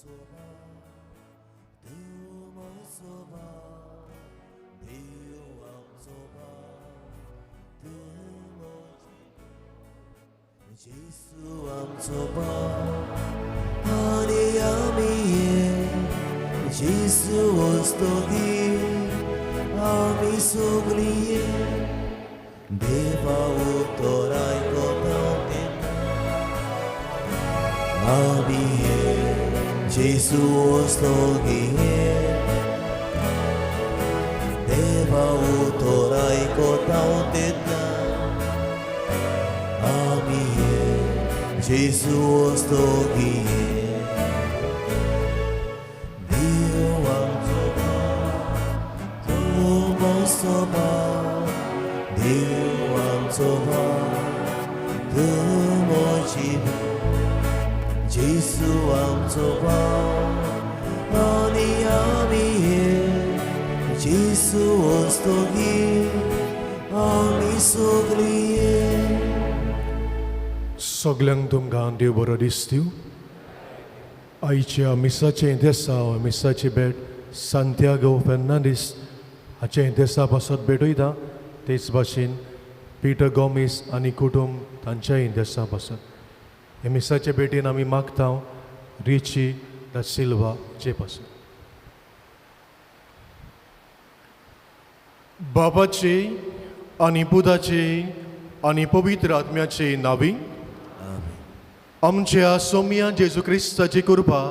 soba, Tumo soba, Diwan soba, Tumo Jesu am soba, Ani amiye, Jesu ostogi, Ami sugliye, Deva utorai kotaten, Amiye. Jesu ostogiye Deva utorai kotautena Amiye Jesu ostogiye Dio amsoba Tumo soba Dio amsoba Tumo chibi Jesu amsoba Ani amiye Jesu ostogi Ami sogliye Soglang tumgang Dio borodistiu Aicia misace intesa misace bet Santiago Fernandez Ace intesa pasat bedoida Tes basin Peter Gomez ani kutum Tancha intesa pasat मिसाचे बेटीन आमी मागता रिची दा सिल्वा चे पासून बाबाचे आनी पुताचे आनी पवित्र आत्म्याचे नावी आमच्या सोम्या जेजू क्रिस्ताची कृपा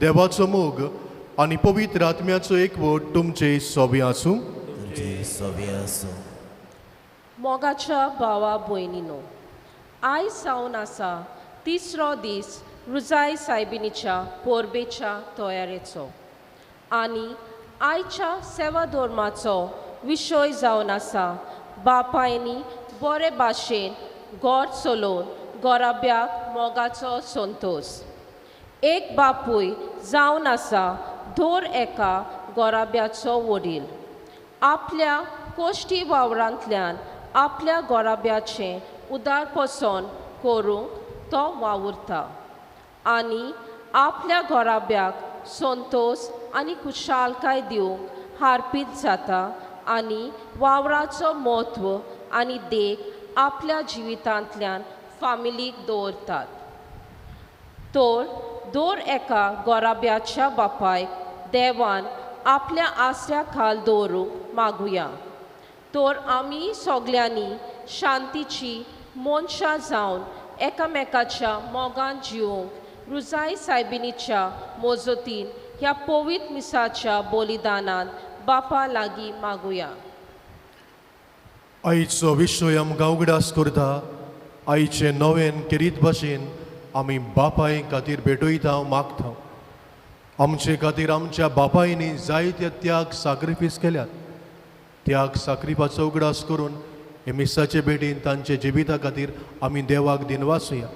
देवाचो मोग आनी पवित्र आत्म्याचो एकवट तुमचे सोबी आसूं मोगाच्या भावा भयणीनो आयज सावन आसा तिसरो दीस रुजाय सायबिणीच्या पोरबेच्या तयारेचो आनी आयच्या सेवा धर्माचो विशय जावन आसा बापायनी बरे भाशेन घर चलोवन घोराब्याक मोगाचो संतोश एक बापूय जावन आसा धोर एका घोराब्याचो वडील आपल्या कोश्टी वावरांतल्यान आपल्या घोराब्याचें उदारपसन करूंक तो वावुरता आनी आपल्या घोराब्याक संतोष आनी खुशालकाय दिवंक हार्पीत जाता आनी वावराचो म्हत्व आनी देख आपल्या जिवितांतल्यान फामिलीक दवरतात तर दर एका घोराब्याच्या बापायक देवान आपल्या आसऱ्या खाल दवरूंक मागुया तर आमी सगल्यांनी शांतीची मनशां जावन एकामेकाच्या मोगान जिवंक रुजाय सायबिणीच्या मोजतीन ह्या पवित्र मिसाच्या बलिदानान बापा लागीं मागुया आईचो विशय आमकां उगडास करता आईचे नवेन किरीत भाशेन आमी बापाय खातीर भेटयता मागता आमचे खातीर आमच्या बापायनी जायते त्याग सॅक्रिफायस केल्यात त्याग सॅक्रिफायसाचो उगडास करून हे मिसाचे भेटीन तांचे जिविता खातीर आमी देवाक दिनवासुया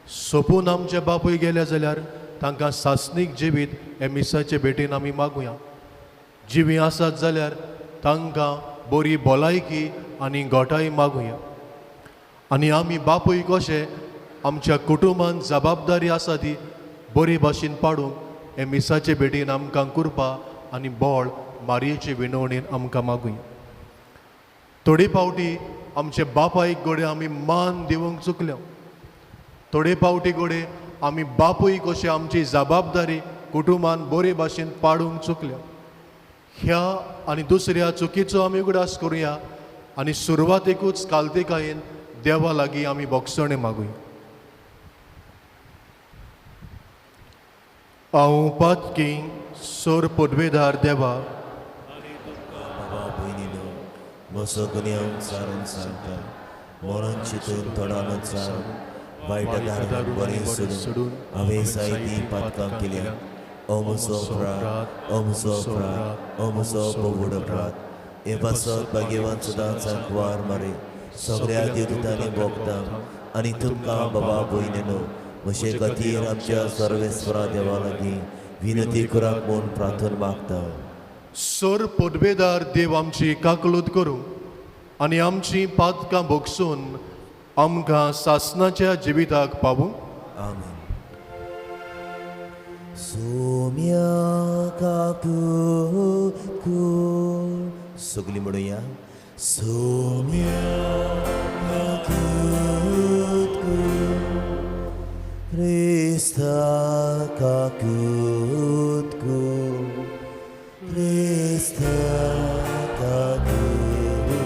सोपून आमचे बापूय गेले जाल्यार तांकां सासणीक जिवीत हे मिसाचे भेटीन आमी मागुया जिवी आसात जाल्यार तांकां बरी भलायकी आनी घोटाय मागुया आनी आमी बापूय कशे आमच्या कुटुंबान जबाबदारी आसा ती बरे भाशेन पाडूंक हे मिसाचे भेटीन आमकां कृपा आनी बळ मारयेचे विनवणेन आमकां मागुया थोडे फावटी आमचे बापायक घोडे आमी मान दिवंक चुकल्या थोडे फावटी घोडे आमी बापूय कशे आमची जबाबदारी कुटुंबान बरे भाशेन पाडूंक चुकल्या ह्या आनी दुसऱ्या चुकीचो आमी उगडास करुया आनी सुरवातेकूच कालतेकायेन देवा लागीं आमी भोगसणे मागुया हांव पातकी सोर पदवेदार देवा मोसोगुन्यांक सारून सांगता मोरान चितून तोडानूच सारून वायटदार बरें सोडून हांवें जायतीं पातकां केल्या ओमुसो प्रात ओमुसो पवूड प्रात हे पासत भाग्यवान सुद्दां सांकवार मारे सगळ्या देवदूतांनी भोगता आनी तुमकां बाबा भयणीनो म्हजे खातीर आमच्या सर्वेस्वरा देवा लागीं विनती कराक म्हूण प्रार्थना मागता सोर पदवेदार देव आमची काकलूत करूं आनी आमची पातकां भोगसून आमकां सासणाच्या जिविताक पावूं आमेन सोम्या काकूतकू सगळी म्हणूया सोम्या काकूतकू Krista काकूतकू Krista काकूतकू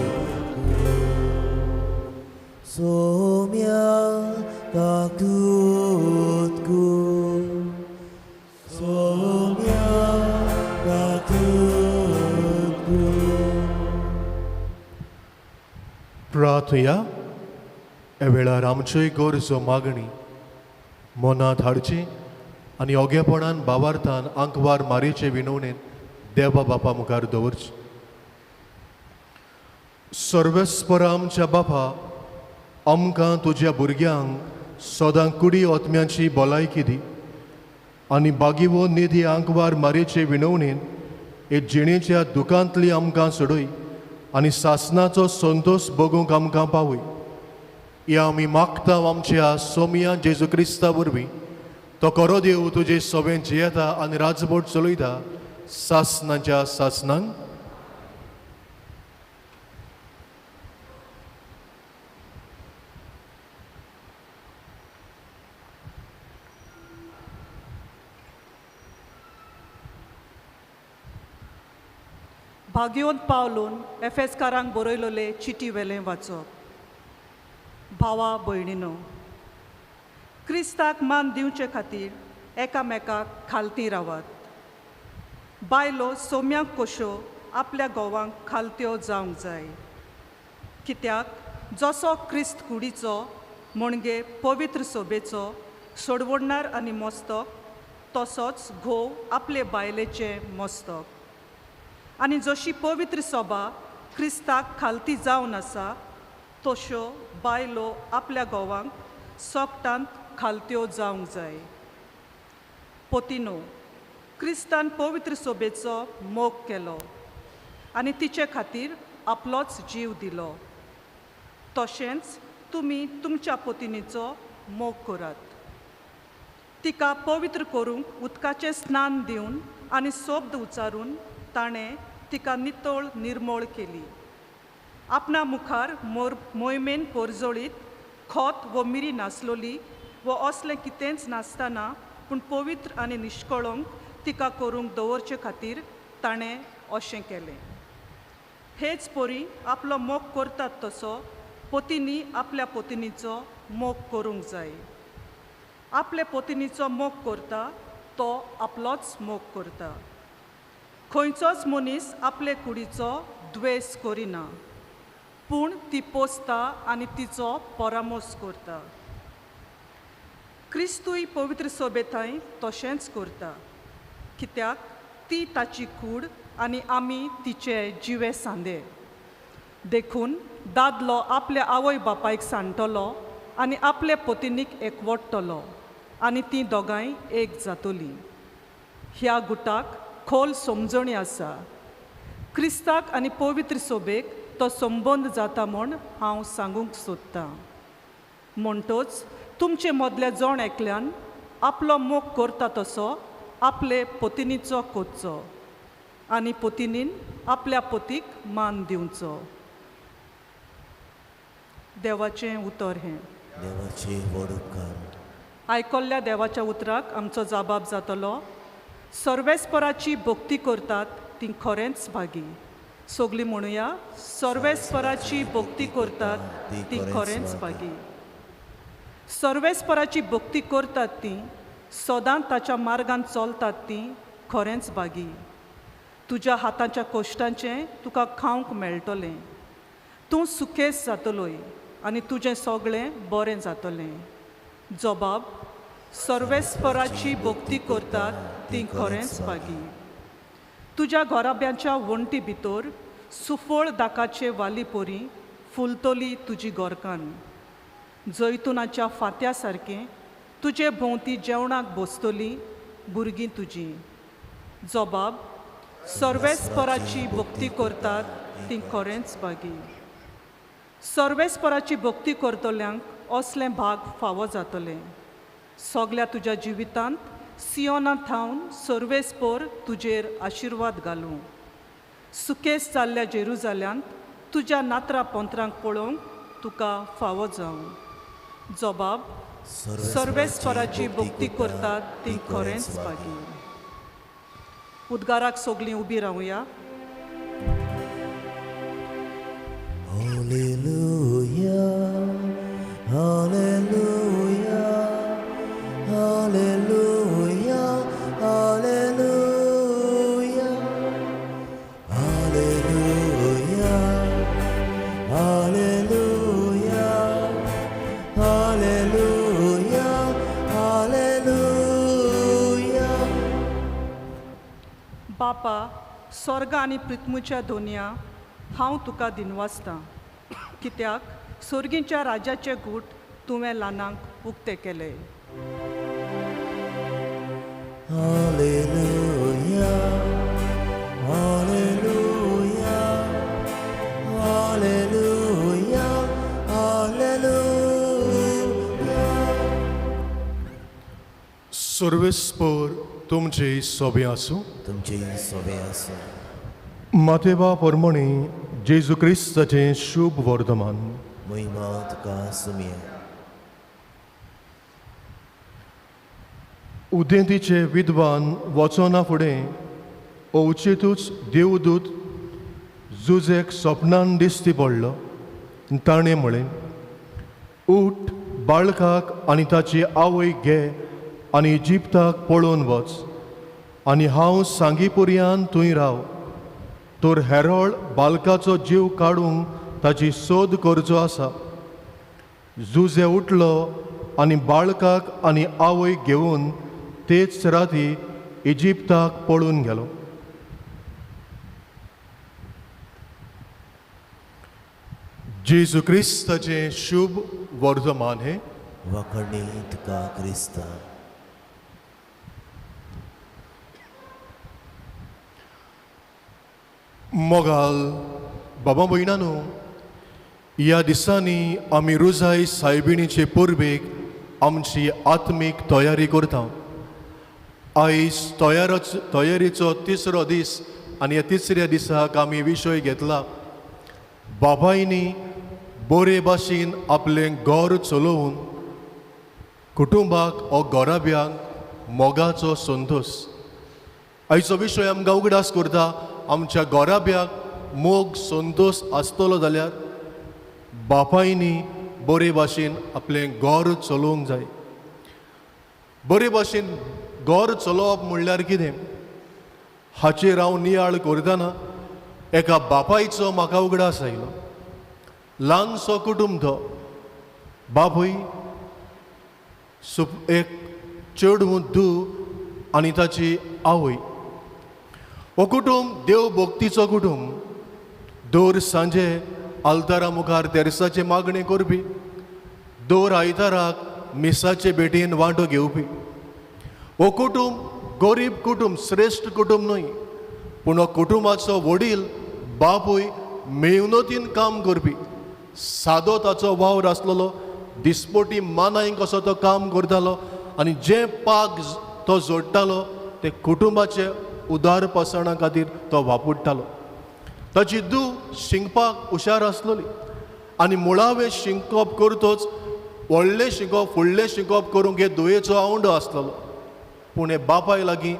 सोम्या काकूतकू सोम्या काकूतकू प्रार्थया ह्या वेळार आमच्योय गरजो मागणी मनांत हाडची आनी ओगेपणान भावार्थान आंकवार मारेचे विनवणेन देवा बापा मुखार दवरची. सर्वेस्पर आमच्या बापा, आमकां तुज्या भुरग्यांक सदां कुडी ओतम्याची भलायकी दी आनी बागीवो निधी आंकवार मारेचे विनवणेन हे जिणेच्या दुखांतली आमकां सोडय आनी सासणाचो संतोश भोगूंक आमकां पावय. या आमी मागता आमच्या सोमिया जेजू क्रिस्ता वरवीं. तो खरो देव तुजे सोबें जियेता आनी राजभोट चलयता सासणाच्या सासणान. भाग्योन पावलून एफेसकारांक बरयलोले चिटी वेलें वाचप. भावा भयणीनो, क्रिस्ताक मान दिवचे खातीर एकामेकाक खालती रावात. बायलो सोम्यांक कश्यो आपल्या घोवांक खालत्यो जावंक जाय. कित्याक जसो क्रिस्त कुडीचो म्हणजे पवित्र सोबेचो सोडवणणार आनी मस्तक, तसोच घोव आपले बायलेचे मस्तक. आनी जशी पवित्र सोबा क्रिस्ताक खालती जावन आसा, तश्यो बायलो आपल्या घोवांक सोगटांत खालत्यो जावंक जाय. पोतिनो, क्रिस्तान पवित्र सोबेचो मोग केलो आनी तिचे खातीर आपलोच जीव दिलो. तशेंच तुमी तुमच्या पोतिनीचो मोग करात. तिका पवित्र करूंक उदकाचें स्नान दिवन आनी सोबद उचारून ताणें तिका नितळ निर्मळ केली. आपणा मुखार मोयमेन पोरजोळीत खोत वो मिरी नासलोली वो असलें कितेंच नासतना पूण पवित्र आनी निश्कळोंक तिका करूंक दवरचे खातीर ताणें अशें केलें. हेच परी आपलो मोग करतात तसो पोतिनी आपल्या पोतिनीचो मोग करूंक जाय. आपले पोतिनीचो मोग करता तो आपलोच मोग करता. खंयचोच मनीस आपले कुडीचो द्वेस करिना, पूण ती पोसता आनी तिचो परामोस करता. क्रिस्तूय पवित्र सोबेताय तशेंच करता, कित्याक ती ताची कूड आनी आमी तिचे जिवे सांदे. देखून दादलो आपल्या आवय बापायक सांडटलो आनी आपले पोतिनीक एकवटतलो आनी तीं दोगांय एक जातलीं. ह्या गुटाक खोल समजणी आसा. क्रिस्ताक आनी पवित्र सोबेक तो संबंद जाता म्हूण हांव सांगूंक सोदतां. म्हणटच तुमचे मदले जण एकल्यान आपलो मोग करता तसो आपले पोतिनीचो कोचचो आनी पोतिनीन आपल्या पोतीक मान दिवचो. देवाचें उतर हें. देवाचे व्हड उपकार. आयकल्ल्या देवाच्या उतराक आमचो जबाब जातलो, सर्वेस्पराची भक्ती करतात ती खरेंच भागी. सगळीं म्हणुया, सर्वेस्पराची भक्ती करतात ती खरेंच भागी. सर्वेस्पराची भक्ती करतात ती सदां ताच्या मार्गान चलतात ती खरेंच भागी. तुज्या हातांच्या कश्टांचें तुका खावंक मेळटलें. तूं सुखेस जातलोय आनी तुजें सगळें बरें जातलें. जबाब, सर्वेस्पराची भक्ती करतात ती खरेंच भागी. तुज्या घोराब्यांच्या वण्टी भितर सुफळ दाकाचे वाली पोरी फुलतली तुजी गोरकान. जैतुनाच्या फात्या सारकें तुजे भोंवती जेवणाक बसतलीं भुरगीं तुजीं. जबाब, सर्वेस्पराची भक्ती करतात ती खरेंच भागी. सर्वेस्पराची भक्ती करतल्यांक असलें भाग फावो जातलें. सगल्या तुज्या जिवितांत सियोना थावन सर्वेस्पोर तुजेर आशिर्वाद घालूं. सुकेस जाल्ल्या जेरुजाल्यांत तुज्या नात्रा पंत्रांक पळोवंक तुका फावो जावं. जबाब सर्वेस्पराची भक्ती करतात ती खरेंच बागी. उद्गाराक सोगलीं उबी रावया. Hallelujah, hallelujah, hallelujah, hallelujah, hallelujah, hallelujah, hallelujah, hallelujah. बापा, स्वर्ग आनी पृथ्वीच्या दोनया हांव तुका दिनवासतां. कित्याक सर्गीच्या राजाचे गूट तुवें ल्हानांक उक्ते केले. Hallelujah, hallelujah, hallelujah, hallelujah. सर्वेस्पोर तुमचे सोबे आसूं. तुमचे सोबे आसूं. मातेवा परमणी जेजू क्रिस्ताचें शुभ वर्तमान. महिमा तुका सुमिये. उदेंतीचे विद्वान वचना फुडें ओवचेतूच देवदूत जुजेक सपनान दिश्टी पडलो. ताणें म्हळें, उठ, बाळकाक आनी ताची आवय घे आनी इजिप्ताक पळोवन वच, आनी हांव सांगी पर्यान थंय राव. तर हेरोळ बालकाचो जीव काडूंक ताची सोद करचो आसा. जुजे उठलो आनी बाळकाक आनी आवय घेवन तेच राती इजिप्ताक पळून गेलो. जेजू क्रिस्ताचें शुभ वर्तमान हे. वखणी तुका क्रिस्ता. मोगाल बाबा भयणानो, ह्या दिसांनी आमी रुजाय सायबिणीचे परबेक आमची आत्मीक तयारी करता. आयज तयारीचो तिसरो दीस आनी ह्या तिसऱ्या दिसाक आमी विशय घेतला बाबायनी बरे भाशेन आपलें घर चलोवन कुटुंबाक हो घोराब्यांक मोगाचो संतोश. आयचो विशय आमकां उगडास करता. आमच्या घोराब्याक मोग संतोश आसतलो जाल्यार बापायनी बरे भाशेन आपलें घर चलोवंक जाय. बरे भाशेन घर चलोवप म्हणल्यार कितें हाचेर हांव नियाळ करतना एका बापायचो म्हाका उगडास आयलो. ल्हानसो कुटूंब तो. बापूय, एक चेडूं धू आनी ताची आवय. हो कुटूंब देव भक्तीचो कुटूंब. दर सांजे आल्तारा मुखार तेरेसाचे मागणे करपी, दर आयताराक मिसाचे भेटेन वांटो घेवपी. हो कुटूंब गरीब कुटूंब, श्रेश्ठ कुटूंब न्हय, पूण हो कुटुंबाचो वडील बापूय मेहनतीन काम करपी. सादो ताचो वावर आसलेलो. दिसपोटी मानाय कसो तो काम करतालो आनी जें पाग तो जोडटालो ते कुटुंबाचे उदारपसणा खातीर तो वापरतालो. ताची धूव शिंकपाक हुशार आसलोली आनी मुळावें शिंकप करतोच व्हडलें शिंकप फुडलें शिंकप करूंक हे धुवेचो आवंडो आसलेलो. पूण हे बापाय लागीं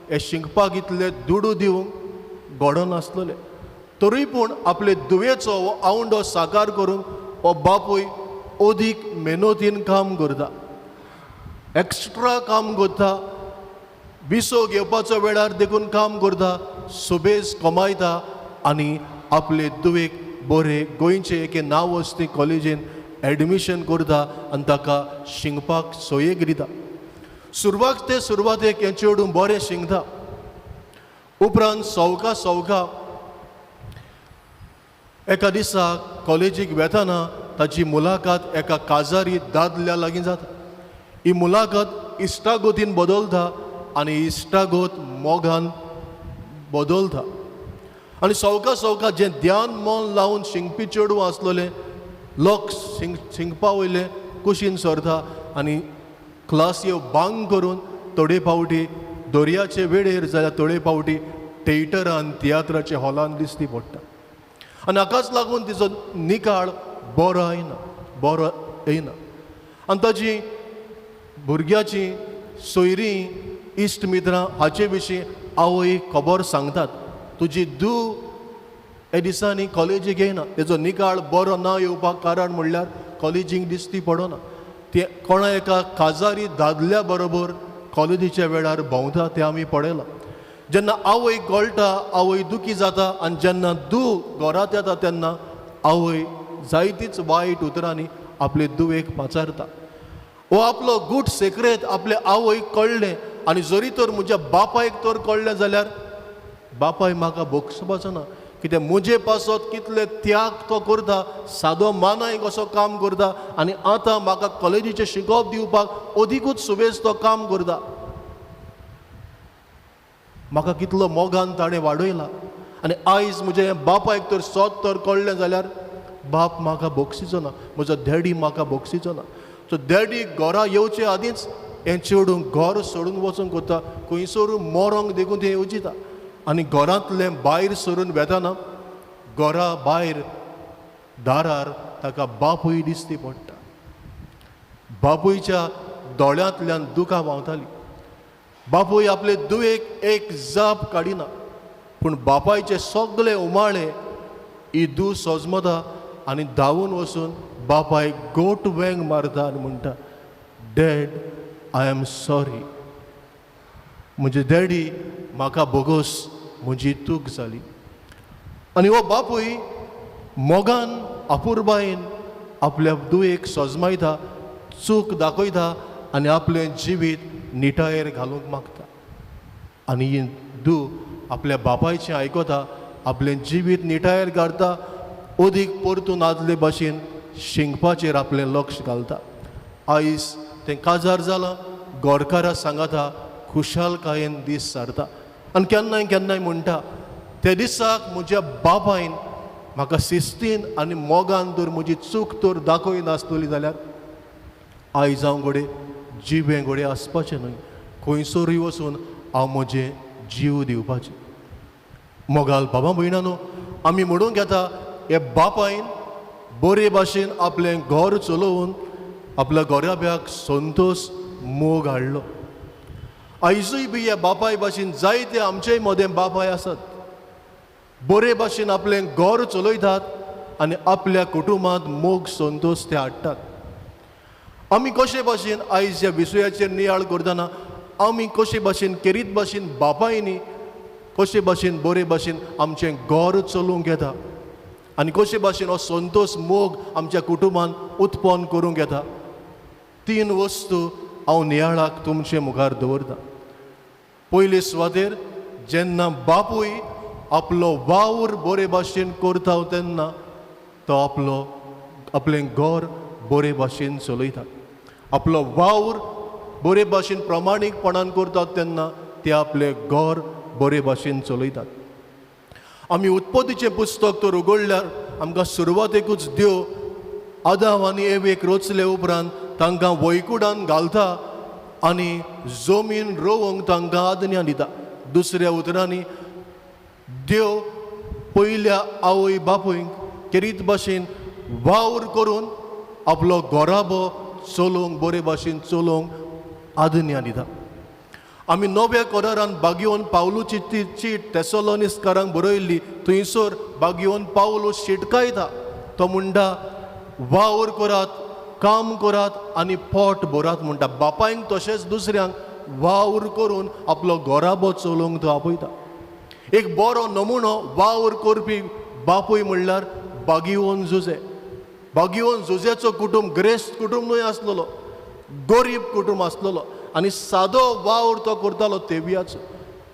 हे शिंकपाक इतले दुडू दिवंक घोडो नासलेलें. तरी पूण आपले धुवेचो हो आवंडो साकार करूंक हो बापूय अदीक मेहनतीन काम करता, एक्स्ट्रा काम करता, विसो घेवपाचो वेळार देखून काम करता, सुबेज कमायता आनी आपले धुवेक बरे गोंयचे एके नांव वचपी कॉलेजीन एडमिशन करता आनी ताका शिंकपाक सोयेक दिता. सुरवातेक हें चेडूं बरें शिंकता. उपरांत सवका एका दिसा कॉलेजीक वेताना ताची मुलाखत एका काजारी दादल्या लागीं जाता. ही मुलाखत इश्टागोतीन बदलता आनी इश्टागोत मोगान बदलता. आनी सवका जें ध्यान मोल लावन शिंकपी चेडूं आसलोलें लोक शिंकपा वयले कुशीन सरता आनी क्लास येव भांग करून थोडे फावटी दर्याचे वेळेर जाल्यार थोडे फावटी थिएटरान तियात्राच्या हॉलान दिसती पडटा आनी हाकाच लागून तिचो निकाळ बरो येना आनी ताची भुरग्याची सोयरीं इश्ट मित्रां हाचे विशीं आवय खबर सांगतात तुजी धूव हे दिसांनी कॉलेजीक येयना तेजो निकाळ बरो ना येवपाक कारण म्हणल्यार कॉलेजीक दिसती पडना ते कोणा एका काजारी दादल्या बरोबर कॉलेजीच्या वेळार भोंवता तें आमी पळयलां जेन्ना आवय गळटा आवय दुखी जाता आनी जेन्ना धूव घरांत येता तेन्ना आवय जायतीच वायट उतरांनी आपले धुवेक पाचारता हो आपलो गूढ सेक्रेट आपले आवयक कळ्ळें आनी जरी तर म्हज्या बापायक तर कळ्ळें जाल्यार बापाय म्हाका बोगसपाचो ना कित्याक म्हजे पासत कितले त्याग तो करता सादो मानाय कसो काम करता आनी आतां म्हाका कॉलेजीचें शिकोवप दिवपाक अदिकूच सुबेज तो काम करता म्हाका कितलो मोगान ताणें वाडयला आनी आयज म्हज्या बापायक तर सोत तर कळ्ळें जाल्यार बाप म्हाका बोगसीचो ना म्हजो डॅडी म्हाका बोगसीचो ना सो डॅडी घरा येवचे आदींच हें चेडूंक घर सोडून वचूंक वता खंयसर मोरोंक देखून तें येवजिता आनी घरांतलें भायर सरून वेताना घरा भायर दारार ताका बापूय दिसती पडटा बापूयच्या दोळ्यांतल्यान दुकां व्हांवतालीं बापूय आपले धुवेक एक जाप काडिना पूण बापायचे सगळे उमाळे ही धूव सोजमता आनी धांवून वचून बापायक गोट वेंग मारता आनी म्हणटा डॅड आय एम सॉरी म्हजे डॅडी म्हाका बोगोस म्हजी चूक जाली आनी हो बापूय मोगान अपुरबायेन आपल्या धुवेक सोजमायता चूक दाखयता आनी आपलें जिवीत निटायेर घालूंक मागता आनी ही धूव आपल्या बापायचें आयकता आपलें जिवीत निटायेर घालता अदीक परतून आदले भाशेन शिंगपाचेर आपलें लक्ष घालता आयज तें काजार जालां गोरकारां सांगता खुशालकायेन दीस सारता आनी केन्नाय केन्नाय म्हणटा त्या दिसाक म्हज्या बापायन म्हाका शिस्तीन आनी मोगान तर म्हजी चूक तर दाखय नासतली जाल्यार आयज हांव घोडे जिवें घोडे आसपाचें न्हय खंयसरूय वचून हांव म्हजें जीव दिवपाचें मोगाल बाबा भयणानो आमी म्हणूंक येता हे बापायन बरे भाशेन आपलें घर चलोवन आपल्या गोऱ्याब्याक संतोश मोग हाडलो आयजूय बी ह्या बापाय भाशेन जायते आमचेय मदें बापाय आसात बरे भाशेन आपलें घर चलयतात आनी आपल्या कुटुंबांत मोग संतोश ते हाडटात आमी कशे भाशेन आयज ह्या विशयाचेर नियाळ करतना आमी कशे भाशेन केरीत भाशेन बापायनी कशे भाशेन बरे भाशेन आमचें घर चलोवंक येता आनी कशे भाशेन हो संतोश मोग आमच्या कुटुंबान उत्पन्न करूंक येता 3 वस्तू हांव नियाळाक तुमचे मुखार दवरतां पयले सुवातेर जेन्ना बापूय आपलो वावर बरे भाशेन करता तेन्ना तो आपलें घर बरे भाशेन चलयता आपलो वावर बरे भाशेन प्रमाणीकपणान करतात तेन्ना ते आपलें घर बरे भाशेन चलयतात आमी उत्पत्तीचें पुस्तक तर उगडल्यार आमकां सुरवातेकूच देव आदाम आनी एवेक रचले उपरांत तांकां वैकुंठांत घालता आनी जमीन रोवंक तांकां आज्ञा दिता दुसऱ्या उतरांनी देव पयल्या आवय बापूयक केरीत भाशेन वावर करून आपलो घोराबो चलोवंक बरे भाशेन चलोवंक आज्ञा दिता आमी नव्या करारान बागयोन पावलूची चीट तेसलोनिस्कारांक बरयल्ली थंयसर बागयोन पावलो शिटकायता तो म्हणटा वावर करात काम करात आनी पोट भरात म्हणटा बापायक तशेंच दुसऱ्यांक वावर करून आपलो घोराबो चलोवंक तो आपयता एक बरो नमुनो वावर करपी बापूय म्हणल्यार बागयोन जुजे बागयोन जुजेचो कुटुंब ग्रेस्त कुटुंब न्हय आसलेलो गरीब कुटुंब आसलेलो आनी सादो वावर तो करतालो तेवियाचो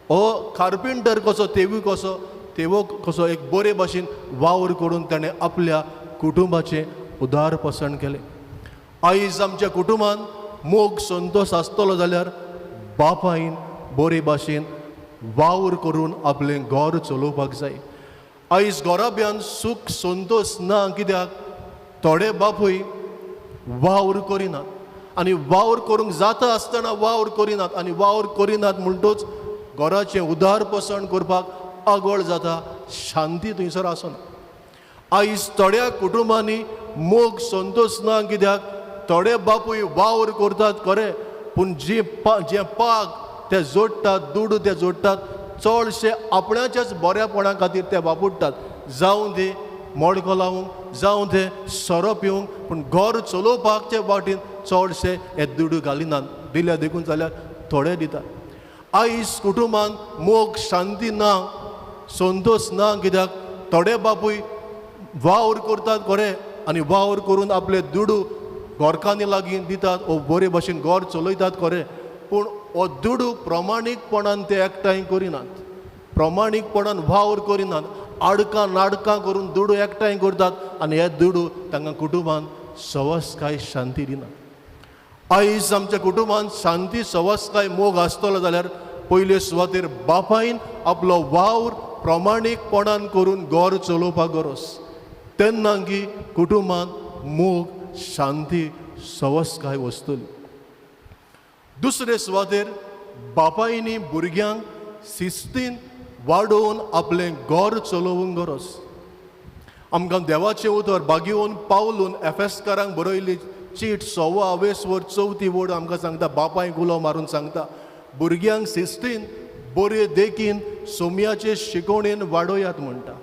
हो कार्पेंटर कसो तेवी कसो एक बरे भाशेन वावर करून ताणें आपल्या कुटुंबाचें उदारपसण केलें आयज आमच्या कुटुंबान मोग संतोश आसतलो जाल्यार बापायन बरे भाशेन वावर करून आपलें घर चलोवपाक जाय आयज घोराब्यान सूख संतोश ना कित्याक थोडे बापूय वावर करिनात आनी वावर करूंक जाता आसतना वावर करिनात आनी वावर करिनात म्हणटूच घराचें उदारपसण करपाक आगोळ जाता, शांती थंयसर आसना। आयज थोड्या कुटुंबांनी मोग संतोश ना, कित्याक थोडे बापूय वावर करतात खरें, पूण जे पाग ते जोडटात, दूड ते जोडटात, चडशे आपणाच्याच बऱ्यापणा खातीर ते वापरतात। जावं ते मोडको लावंक, जावं ते सोरो पिवंक, पूण घर चलोवपाक ते वाटेन चडशे हे दूड घालिनात। दिल्या देखून जाल्यार थोडे दितात। आयज कुटुंबान मोग शांती ना, संतोष ना, कित्याक थोडे बापूय वावर करतात खरें आनी वावर करून आपले दुडू गोरकांनी लागीं दितात, ओ बरे भाशेन घर चलयतात खरें, पूण हो दुडू प्रमाणीकपणान ते एकठांय करिनात, प्रमाणीकपणान वावर करिनात, आडकां नाडकां करून दुडू एकठांय करतात आनी हे दुडू तांकां कुटुंबान सवस्काय शांती दिना। आयज आमच्या कुटुंबान शांती सवस्काय मोग आसतलो जाल्यार पयले सुवातेर बापायन आपलो वावर प्रमाणीकपणान करून घर चलोवपाक गरज, तेन्ना की कुटुंबान मोग शांती सवस्काय वस्तली। दुसरे सुवातेर बापायनी भुरग्यांक शिस्तीन वाडोवन आपलें घर चलोवंक गरज। आमकां देवाचें उतर बागिवून पावलून एफेसकारांक बरयली चीट 6 वोड आमकां सांगता, बापायक उलो मारून सांगता, भुरग्यांक शिस्तीन बरे देखीन सोम्याचे शिकोवणेन वाडोयात म्हणटा।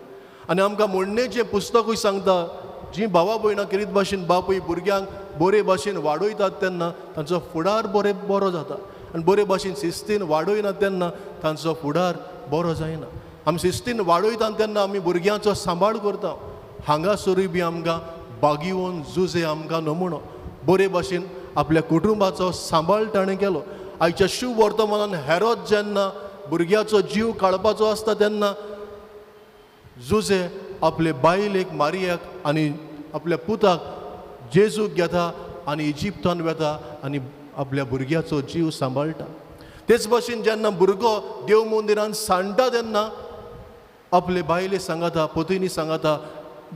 आनी आमकां म्हणणेचें पुस्तकूय सांगता, जीं भावा भयणां कितें भाशेन बापूय भुरग्यांक बरे भाशेन वाडयतात तेन्ना तांचो फुडार बरो जाता, आनी बरे भाशेन शिस्तीन वाडयना तेन्ना तांचो फुडार बरो जायना। आमी शिस्तीन वाडयता तेन्ना आमी भुरग्यांचो सांबाळ करता। हांगासरूय बी आमकां बागिवोन जुजे आमकां नमुनो बरे भाशेन आपल्या कुटुंबाचो सांबाळ ताणें केलो। आयच्या शुभ वर्तमानान हेरोद जेन्ना भुरग्याचो जीव काडपाचो आसता तेन्ना जुजे आपले बायलेक मारियाक आनी आपल्या पुताक जेजूक घेता आनी इजिप्तान वेता आनी आपल्या भुरग्याचो जीव सांबाळटा। तेच भाशेन जेन्ना भुरगो देव मंदिरान सांडटा तेन्ना आपले बायले सांगता, पत्नी सांगता,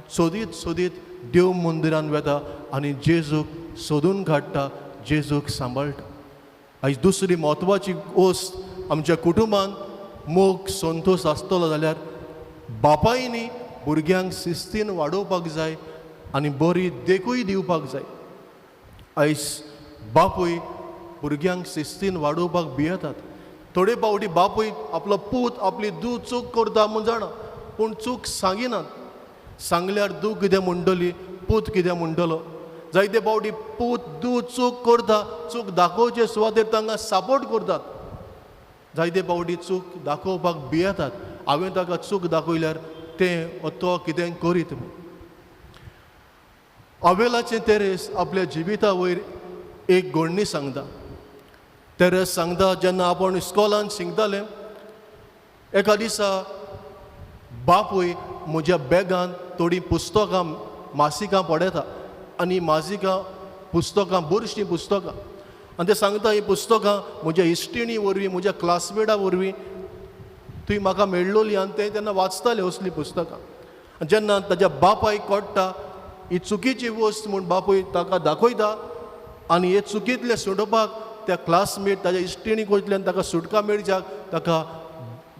सोदीत सोदीत देव मंदिरान वेता आनी जेजूक सोदून काडटा, जेजूक सांबाळटा। आयज दुसरी म्हत्वाची गोश्ट आमच्या कुटुंबान मोग संतोश आसतलो जाल्यार बापायनी भुरग्यांक शिस्तीन वाडोवपाक जाय आनी बरी देखूय दिवपाक जाय। आयज बापूय भुरग्यांक शिस्तीन वाडोवपाक भियेतात। थोडे फावटी बापूय आपलो पूत आपली दू चूक करता म्हूण जाणा, पूण चूक सांगिनात, सांगल्यार दू कितें म्हणटली, पूत कितें म्हणटलो। जायते फावटी पूत दू चूक करता, चूक दाखोवचे सुवातेर तांकां सपोर्ट करतात। जायते फावटी चूक दाखोवपाक भियेतात, हांवें ताका चूक दाखयल्यार तें तो कितें करीत म्हूण। अवेलाचें तेरेस आपल्या जिविता वयर एक घडणी सांगता। तेरेस सांगता, जेन्ना आपूण इस्कॉलान शिकतालें, एका दिसा बापूय म्हज्या बॅगान थोडीं पुस्तकां मासिकां पडयता आनी मासिकां पुस्तकां बरशीं पुस्तकां, आनी ते सांगता ही पुस्तकां म्हज्या इश्टिणी वरवीं म्हज्या क्लासमेटा वरवीं तुवें म्हाका मेळ्ळोली आनी ते तेन्ना वाचताले असलीं पुस्तकां। जेन्ना ताज्या बापायक कळटा ही चुकीची वस्त म्हूण बापूय ताका दाखयता आनी हे चुकींतले सुटोवपाक त्या क्लासमेट ताज्या इश्टिणी कडल्यान ताका सुटका मेळच्याक ताका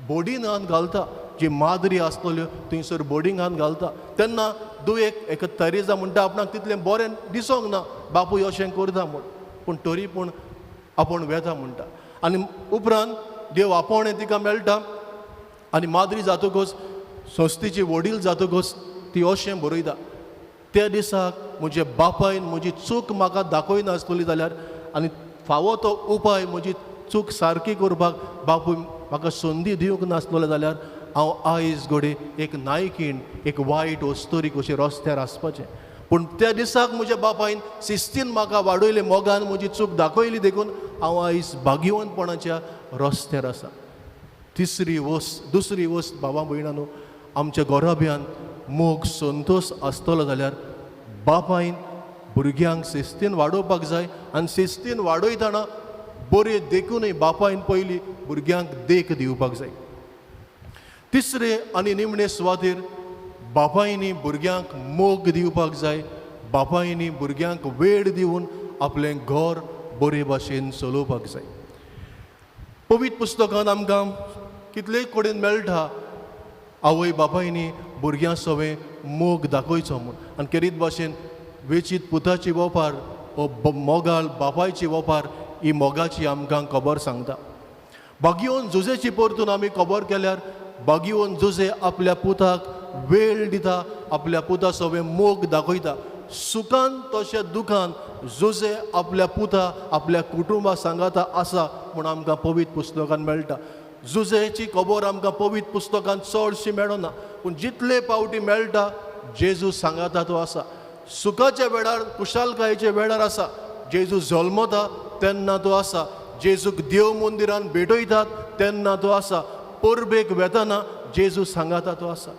बोर्डिंगान घालता, जी मादरी आसतल्यो थंयसर बोर्डिंगान घालता। तेन्ना एक तरेजा म्हणटा आपणाक तितलें बरें दिसोंक ना बापूय अशें करता म्हूण, पूण तरी पूण आपूण वेता म्हणटा। आनी उपरांत देव आपोवणें तिका मेळटा आनी मादरी जातकच संस्थेची वडील जातकच ती अशें बरयता, त्या दिसाक म्हज्या बापायन म्हजी चूक म्हाका दाखयना आसतली जाल्यार आनी फावो तो उपाय म्हजी चूक सारकी करपाक बापूय म्हाका संदी दिवंक नासतलो जाल्यार हांव आयज घोडे एक नायकीण, एक वायट वस्तोरी कशें रस्त्यार आसपाचें। पूण त्या दिसाक म्हज्या बापायन शिस्तीन म्हाका वाडयले, मोगान म्हजी चूक दाखयली देखून हांव आयज भाग्यवंतपणाच्या रस्त्यार आसा। दुसरी वस्त भावा भयणांनो, आमच्या घोराब्यान मोग संतोश आसतलो जाल्यार बापायन भुरग्यांक शिस्तीन वाडोवपाक जाय आनी शिस्तीन वाडयतना बरे देखूनय बापायन पयलीं भुरग्यांक देख दिवपाक जाय। तिसरे आनी निमणे सुवातेर बापायनी भुरग्यांक मोग दिवपाक जाय, बापायनी भुरग्यांक वेळ दिवन आपलें घर बरे भाशेन चलोवपाक जाय. पवित्र पुस्तकांत आमकां कितलेय कडेन मेळटा आवय बापायनी भुरग्यां सवें मोग दाखोवचो म्हूण. आनी खेरीत भाशेन वेचीत पुताची वोपार वो मोगाल बापायची वोपार ही मोगाची आमकां खबर सांगता. बागयोन जुजेची परतून आमी खबर केल्यार बागयोन जुजे आपल्या पुताक वेळ दिता, आपल्या पुता सवें मोग दाखयता. सुखान तशें दुखान जुजे आपल्या पुता आपल्या कुटुंबा सांगाता आसा म्हूण आमकां पवित्र पुस्तकांत मेळटा. जुजेची खबर आमकां पवित्र पुस्तकांत चडशी मेळना, पूण जितले पावटी मेळटा जेजू सांगाता तो आसा. सुखाच्या वेळार कुशालकायेच्या वेळार आसा, जेजू जल्मता तेन्ना तो आसा, जेजूक देव मंदिरान भेटयतात तेन्ना तो आसा, परबेक वेतना जेजू सांगाता तो आसा.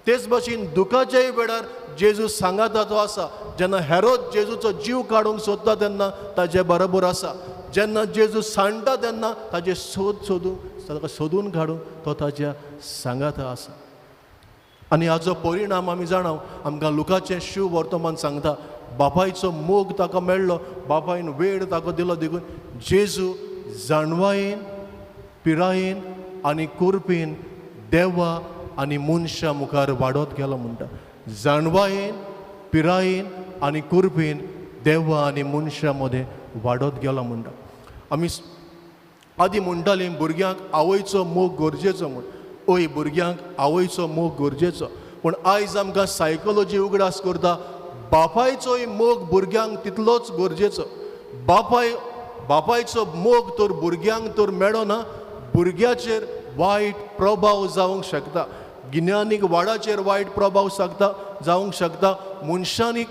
तेच भाशेन दुखाच्याय वेळार जेजू सांगाता तो आसा. जेन्ना हेरोद जेजूचो जीव काडूंक सोदता तेन्ना ताचे बरोबर आसा. जेन्ना जेजू सांडटा तेन्ना ताचे सोदून काडूंक तो ताच्या सांगाता आसा. आनी हाचो परिणाम आमी जाणाव. आमकां लुकाचें शिव वर्तमान सांगता बापायचो मोग ताका मेळ्ळो, बापायन वेळ ताका दिलो देखून जेजू जाणवायेन पिरायेन आनी कुरपेन देवा आनी मनशां मुखार वाडत गेलो म्हणटा. जाणवायेन पिरायेन आनी कुरपेन देवा आनी मनशां मदें वाडत गेलो म्हणटा. आमी आदी म्हणटालीं भुरग्यांक आवयचो मोग गरजेचो म्हूण. ओय भुरग्यांक आवयचो मोग गरजेचो, पूण आयज आमकां सायकोलॉजी उगडास करता बापायचोय मोग भुरग्यांक तितलोच गरजेचो. बापायचो मोग तर भुरग्यांक तर मेळना, भुरग्याचेर वायट प्रभाव जावंक शकता. गिन्यानीक वाडाचेर वायट प्रभाव जावंक शकता. मनशाळीक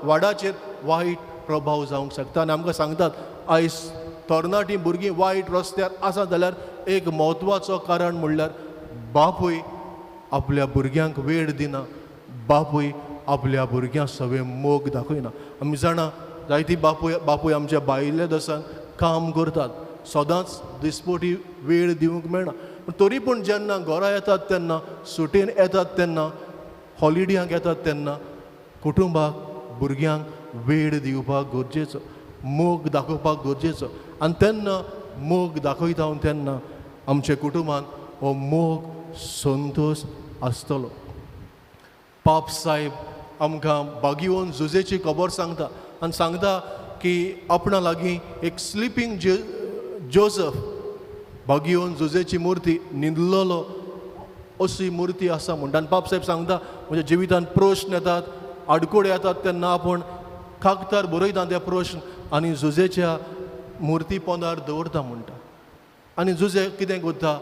वाडाचेर वायट प्रभाव जावंक शकता. आनी आमकां सांगतात आयज तरणाटीं भुरगीं वायट रस्त्यार आसा जाल्यार एक म्हत्वाचो कारण म्हणल्यार बापूय आपल्या भुरग्यांक वेळ दिना, बापूय आपल्या भुरग्यांक सवें मोग दाखयना. आमी जाणा जायतीं बापूय आमच्या भायल्या देशान काम करतात, सदांच दिसपटी वेळ दिवंक मेळना. पूण तरी पूण जेन्ना घरा येतात तेन्ना, सुटयेन येतात तेन्ना, हॉलिडेयांक येतात तेन्ना कुटुंबाक भुरग्यांक वेळ दिवपाक गरजेचो, मोग दाखोवपाक गरजेचो. आनी तेन्ना मोग दाखयता तेन्ना आमच्या कुटुंबान हो मोग संतोश आसतलो. पाप साहेब आमकां बागयोन जुजेची खबर सांगता आनी सांगता की आपणा लागीं एक स्लिपींग जोसफ बागयोन जुजेची मुर्ती न्हिदलेलो अशी मुर्ती आसा म्हणटा. आनी पाप साहेब सांगता म्हज्या जिवितांत प्रश्न येतात, आडकोड येतात तेन्ना आपूण कागदार बरयता ते प्रश्न आनी जुजेच्या मुर्ती पोंदार दवरता म्हणटा. आनी जुजे कितें करता,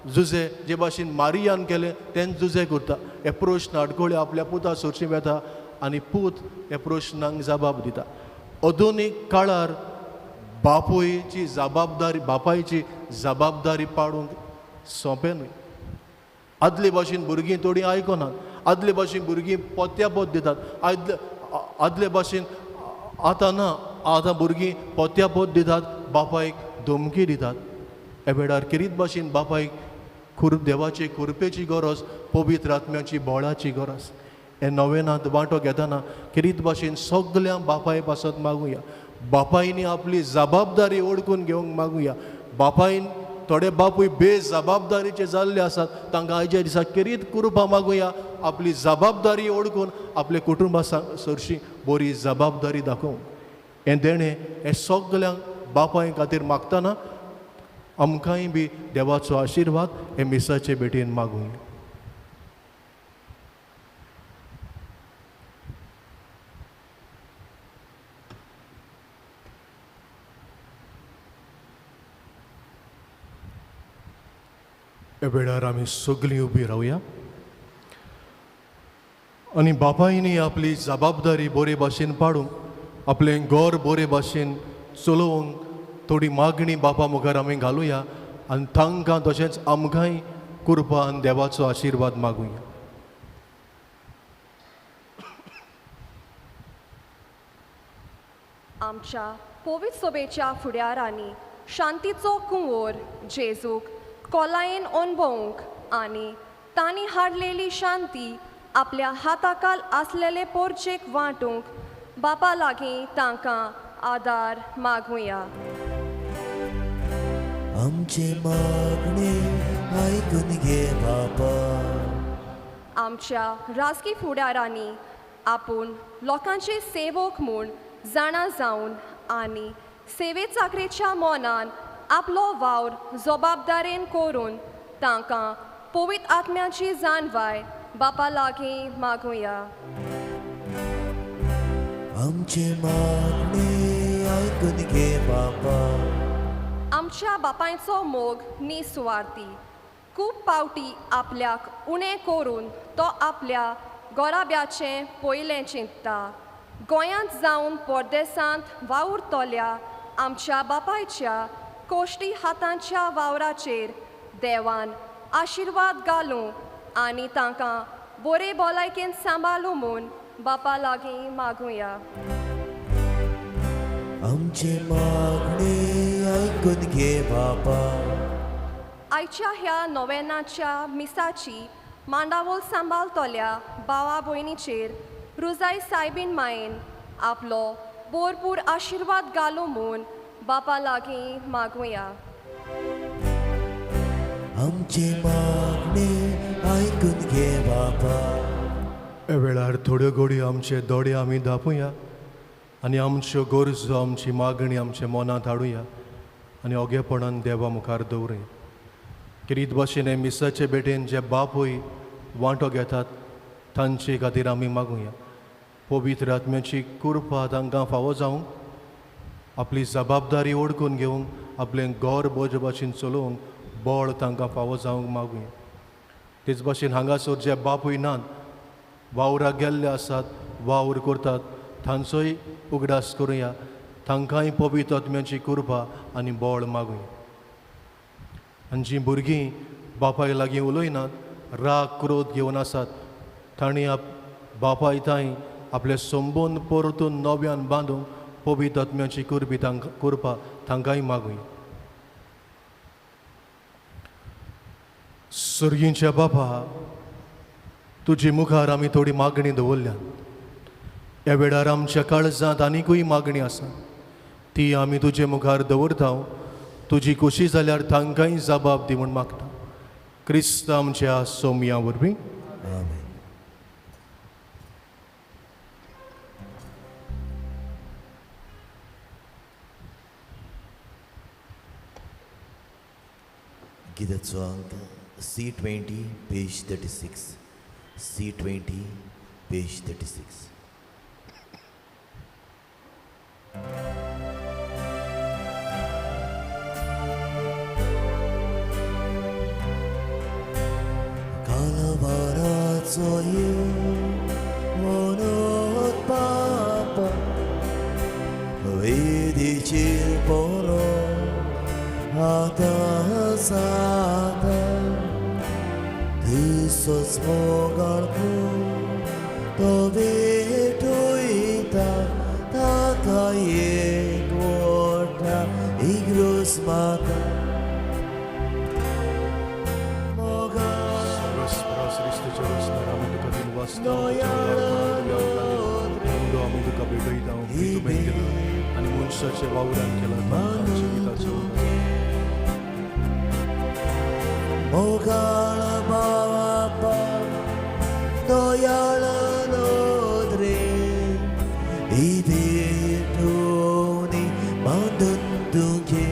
जुजे जे भाशेन मारियान केलें तें जुजे करता. हे प्रश्न आडकोळे आपल्या पुता सोरशी वेता आनी पूत हे प्रश्नांक जबाब दिता. आधुनीक काळार बापायची जबाबदारी पाडूंक सोंपें न्हय. आदले भाशेन भुरगीं थोडीं आयकनात, आदले भाशेन भुरगीं पोत्यापोत दितात, आदले भाशेन आतां भुरगीं पोत्यापोत दितात, बापायक धमकी दितात. हे वेळार किरीत भाशेन बापायक देवाची कुरपेची गरज, पवित्र आत्म्याची बोळाची गरज. हे नवेनांत वांटो घेतना किरीत भाशेन सगळ्या बापाय पासत मागुया. बापायनी आपली जबाबदारी ओळखून घेवंक मागुया. बापायन थोडे बापूय बेजबाबदारीचे जाल्ले आसात, तांकां आयच्या दिसा किरीत कृपा मागुया. आपली जबाबदारी ओळखून आपल्या कुटुंबा सरशी बरी जबाबदारी दाखोवंक. हें देणें हें सगळ्यांक बापाय खातीर मागतना आमकांय बी देवाचो आशिर्वाद हे मिसाचे भेटेन मागुया. हे वेळार आमी सगळीं उबी रावया आनी बापायनी आपली जबाबदारी बरे भाशेन पाडूंक आपलें घर बरे भाशेन चलोवंक थोडी मागणी बापा मुखार आमी घालुया आनी तांकां तशेंच आमकांय कृपा आनी देवाचो आशिर्वाद मागुया. आमच्या पवित्र सभेच्या फुडारांनी शांतीचो कुंवर जेजूक कोलायेन अणभवूंक आनी तांणी हाडलेली शांती आपल्या हाताखाल असलेले पोरचेक वांटूंक बापा लागीं तांकां आदार मागुया. आमचे मागणे आयकून घे बापा. आमच्या राजकी फुडारांनी आपूण लोकांचे सेवक म्हूण जाणा जावन आनी सेवे चाकरेच्या मोनान आपलो वावर जबाबदारेन करून तांकां पवित्र आत्म्याची जाणवाय बापा लागीं मागुया. आमचे मागणे आयकून घे बापा. आमच्या बापायचो मोग निस्वार्थी. खूब पावटी आपल्याक उणें करून तो आपल्या गोराब्याचें पयलें चिंतता. गोंयांत जावन परदेसांत वावुरतल्या आमच्या बापायच्या कोश्टी हातांच्या वावराचेर देवान आशिर्वाद घालूं आनी तांकां बरे भलायकेन सांबाळूं म्हूण बापा लागीं मागुया. आमचे मागणे आयकून घे बापा. आयच्या ह्या नोवेनाच्या मिसाची मांडावळ सांबाळतल्या भावा भयणीचेर रुजाई सायबीन मायेन आपलो भरपूर आशिर्वाद घालूं म्हूण बापा लागीं मागुया. आमचे मागणे आयकून घे बापा. हे वेळार थोड्यो घडयो आमचे दोळे आमी धापुया आनी आमच्यो गरजो आमची मागणी आमच्या मनांत हाडुया आनी ओगेपणान देवा मुखार दवरुया. किरीत भाशेन हे मिसाचे बेटेन जे बापूय वांटो घेतात तांचे खातीर आमी मागुया. पवित्र आत्म्याची कृपा तांकां फावो जावंक, आपली जबाबदारी ओळखून घेवंक, आपलें गोर बोज भाशेन चलोवंक बळ तांकां फावो जावंक मागुया. तेच भाशेन हांगासर जे बापूय नात, वावराक गेल्ले आसात, वावर करतात, तांचोय उगडास करुया. तांकांय पवित्र आत्म्याची कृपा आनी बळ मागुया. आनी जीं भुरगीं बापाय लागीं उलयनात, राग क्रोध घेवन आसात, तांणी बापाय थंय आपले संबंद परतून नव्यान बांदूंक पवित्र आत्म्याची कृपा तांकांय मागुया. सर्गींच्या बापा, तुजे मुखार आमी थोडी मागणी दवरल्या. ह्या वेळार आमच्या काळजांत आनिकूय मागणी आसा, ती आमी तुजे मुखार दवरता. तुजी खोशी जाल्यार तांकांय जबाब दी म्हूण मागता. क्रिस्त आमच्या सोमया वरवीं. आमेन. गिताचो अंक C20 पेज 36. C20 page 36. कालवाराचो म्हणत पापा वेदीचेर परो आतां जाता. दिसोच मोगाळ तो भेटोयता ताका एक व्हडा इग्रोस म्हाका. आमी तुका भेटयता आनी मनशाच्या वावरान केला. मोगाळ बापा दोयाळ नोद्रे ही भेटोनी बांदून तुगे.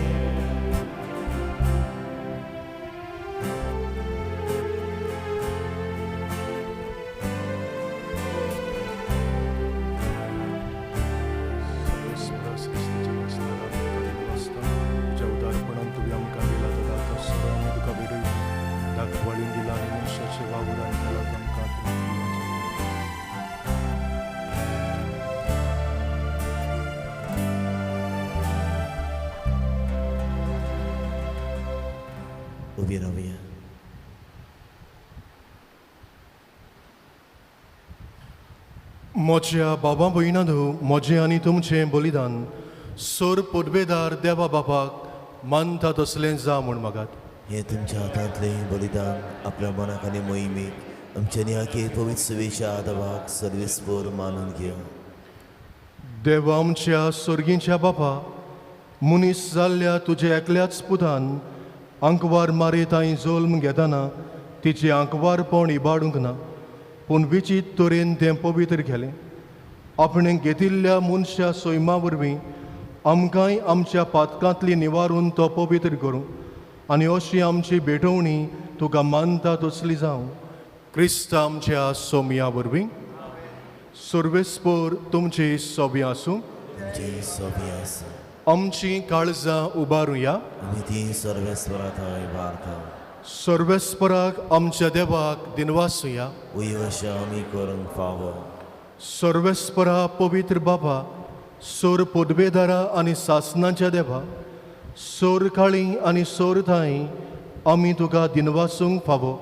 उभी राहूया. मोच्या बाबा भयणांनो, मोजें आनी तुमचें बलिदान सोर पोटबेदार देवा बापाक मानता तसलें जा म्हूण मागात. हे तुमच्या हातांतलें बलिदान आपल्या मनाक आनी मोहिमेक आमच्या नियाके पवित्र सुवेच्या आदवाक सर्वेस्पोर मानून घेऊ. देवा आमच्या स्वर्गीच्या बापा, मुनीस जाल्ल्या तुजे एकल्याच पुतान आंकवार मारेताय जोल्म घेतना तिचे आंकवारपण इबाडूंक ना, पूण विचित तरेन तें पवित्र केलें. आपणें घेतिल्ल्या मनशा सैमा वरवीं आमकांय आमच्या पातकांतली निवारून तो पवित्र करूं आनी अशी आमची भेटवणी तुका मानता तसली जावं. क्रिस्त आमच्या सोमया वरवीं सर्वेस्पोर तुमची सोबी आसूं. तुमचे सोबी आसूं. आमची काळजां उबारुया. आमी ती सर्वेस्परात इबारता. सर्वेस्पराक आमच्या देवाक दिनवासुया. उयवशा आमी करूंक फावो. सर्वेस्परा पवित्र बाबा, सोर पोदबेदारा आनी सासनाच्या देवा, सोर काळी आनी सोर थाई आमी तुका दिनवासूंक फावो.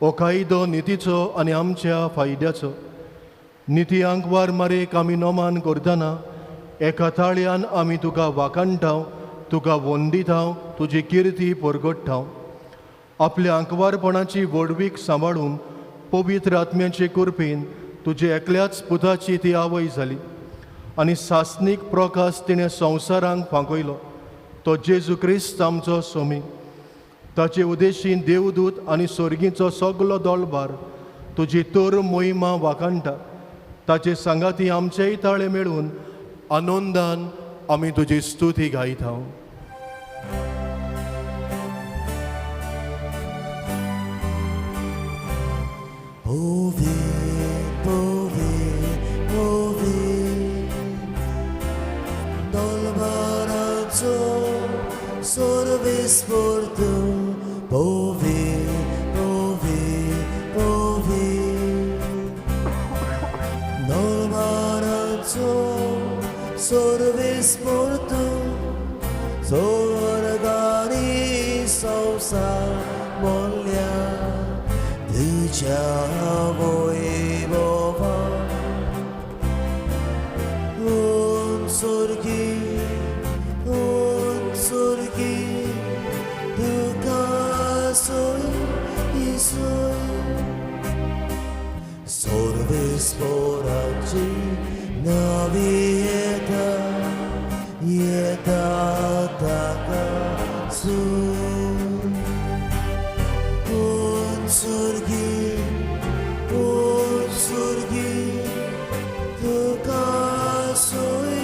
हो कायदो नितीचो आनी आमच्या फायद्याचो. निती आंकवार मारेक आमी नोमान करतना एका ताळ्यान आमी तुका वाकाणटाव, तुका वंदिताव, तुजी किर्ती परगट्टाव. आपल्या आंकवारपणाची वडवीक सांबाळून पवित्र आत्म्याचे कुरपेन तुजे एकल्याच पुताची ती आवय जाली आनी सासनीक प्रकाश तिणें संवसारांक फांकयलो. तो जेजू क्रिस्त आमचो सोमी. ताचे उदेशीन देवदूत आनी स्वर्गीचो सगलो दळबार तुजी तर मोहिमा वाकाणटा. ताचे सांगाती आमचेय ताळे मेळून आनंदान आमी तुजी स्तुती गायता. Pove, pove, pove, dolbaraco, sorvespor tu. Pove, pove, pove, dolbaraco, sorvespor tu. Sorgani sausa molya. तुझ्या वैभवा स्वर्गी तुका सोय सर्वेस्पराची नावी येता ताका Surgi, tuka soy.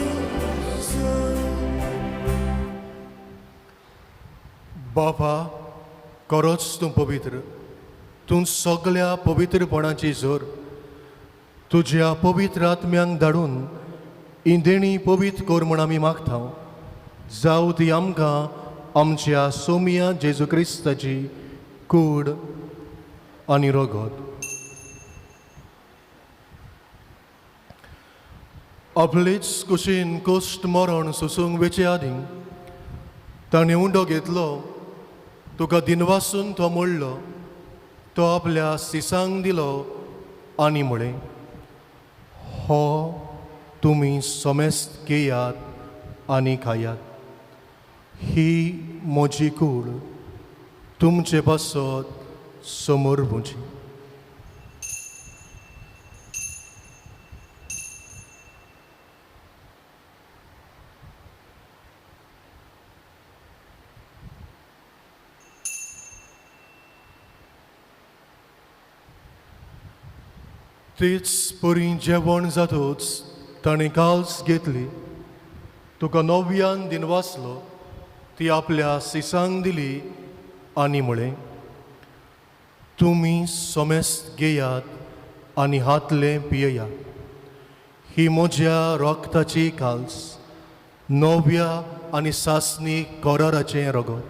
बापा, खरोच तूं पवित्र. तूं सगळ्या पवित्रपणाची जोर तुज्या पवित्र आत्म्यांक धाडून ही देणी पवित्र कर म्हूण आमी मागता. जावं ती आमकां आमच्या सोमिया जेजू क्रिस्ताची कूड आनी रगत. आपलेच कुशीन कोश्ट मरण सुसूंक वेचे आदी ताणें उंडो घेतलो, तुका दिनवासून तो मोडलो, तो आपल्या सिसांक दिलो आनी म्हळें, हो तुमी समेस्त घेयात आनी खायात. ही म्हजी कूड तुमचे पासत समोर म्हजी. तीच परी जेवण जातूच ताणें काल्स घेतली, तुका नव्यान दिनवासलो, ती आपल्या सिसांक दिली आनी म्हळें, तुमी समेस्त घेयात आनी हातले पियेयात. ही म्हज्या रोगताची काल्स, नव्या आनी सासणी कराराचें रगत.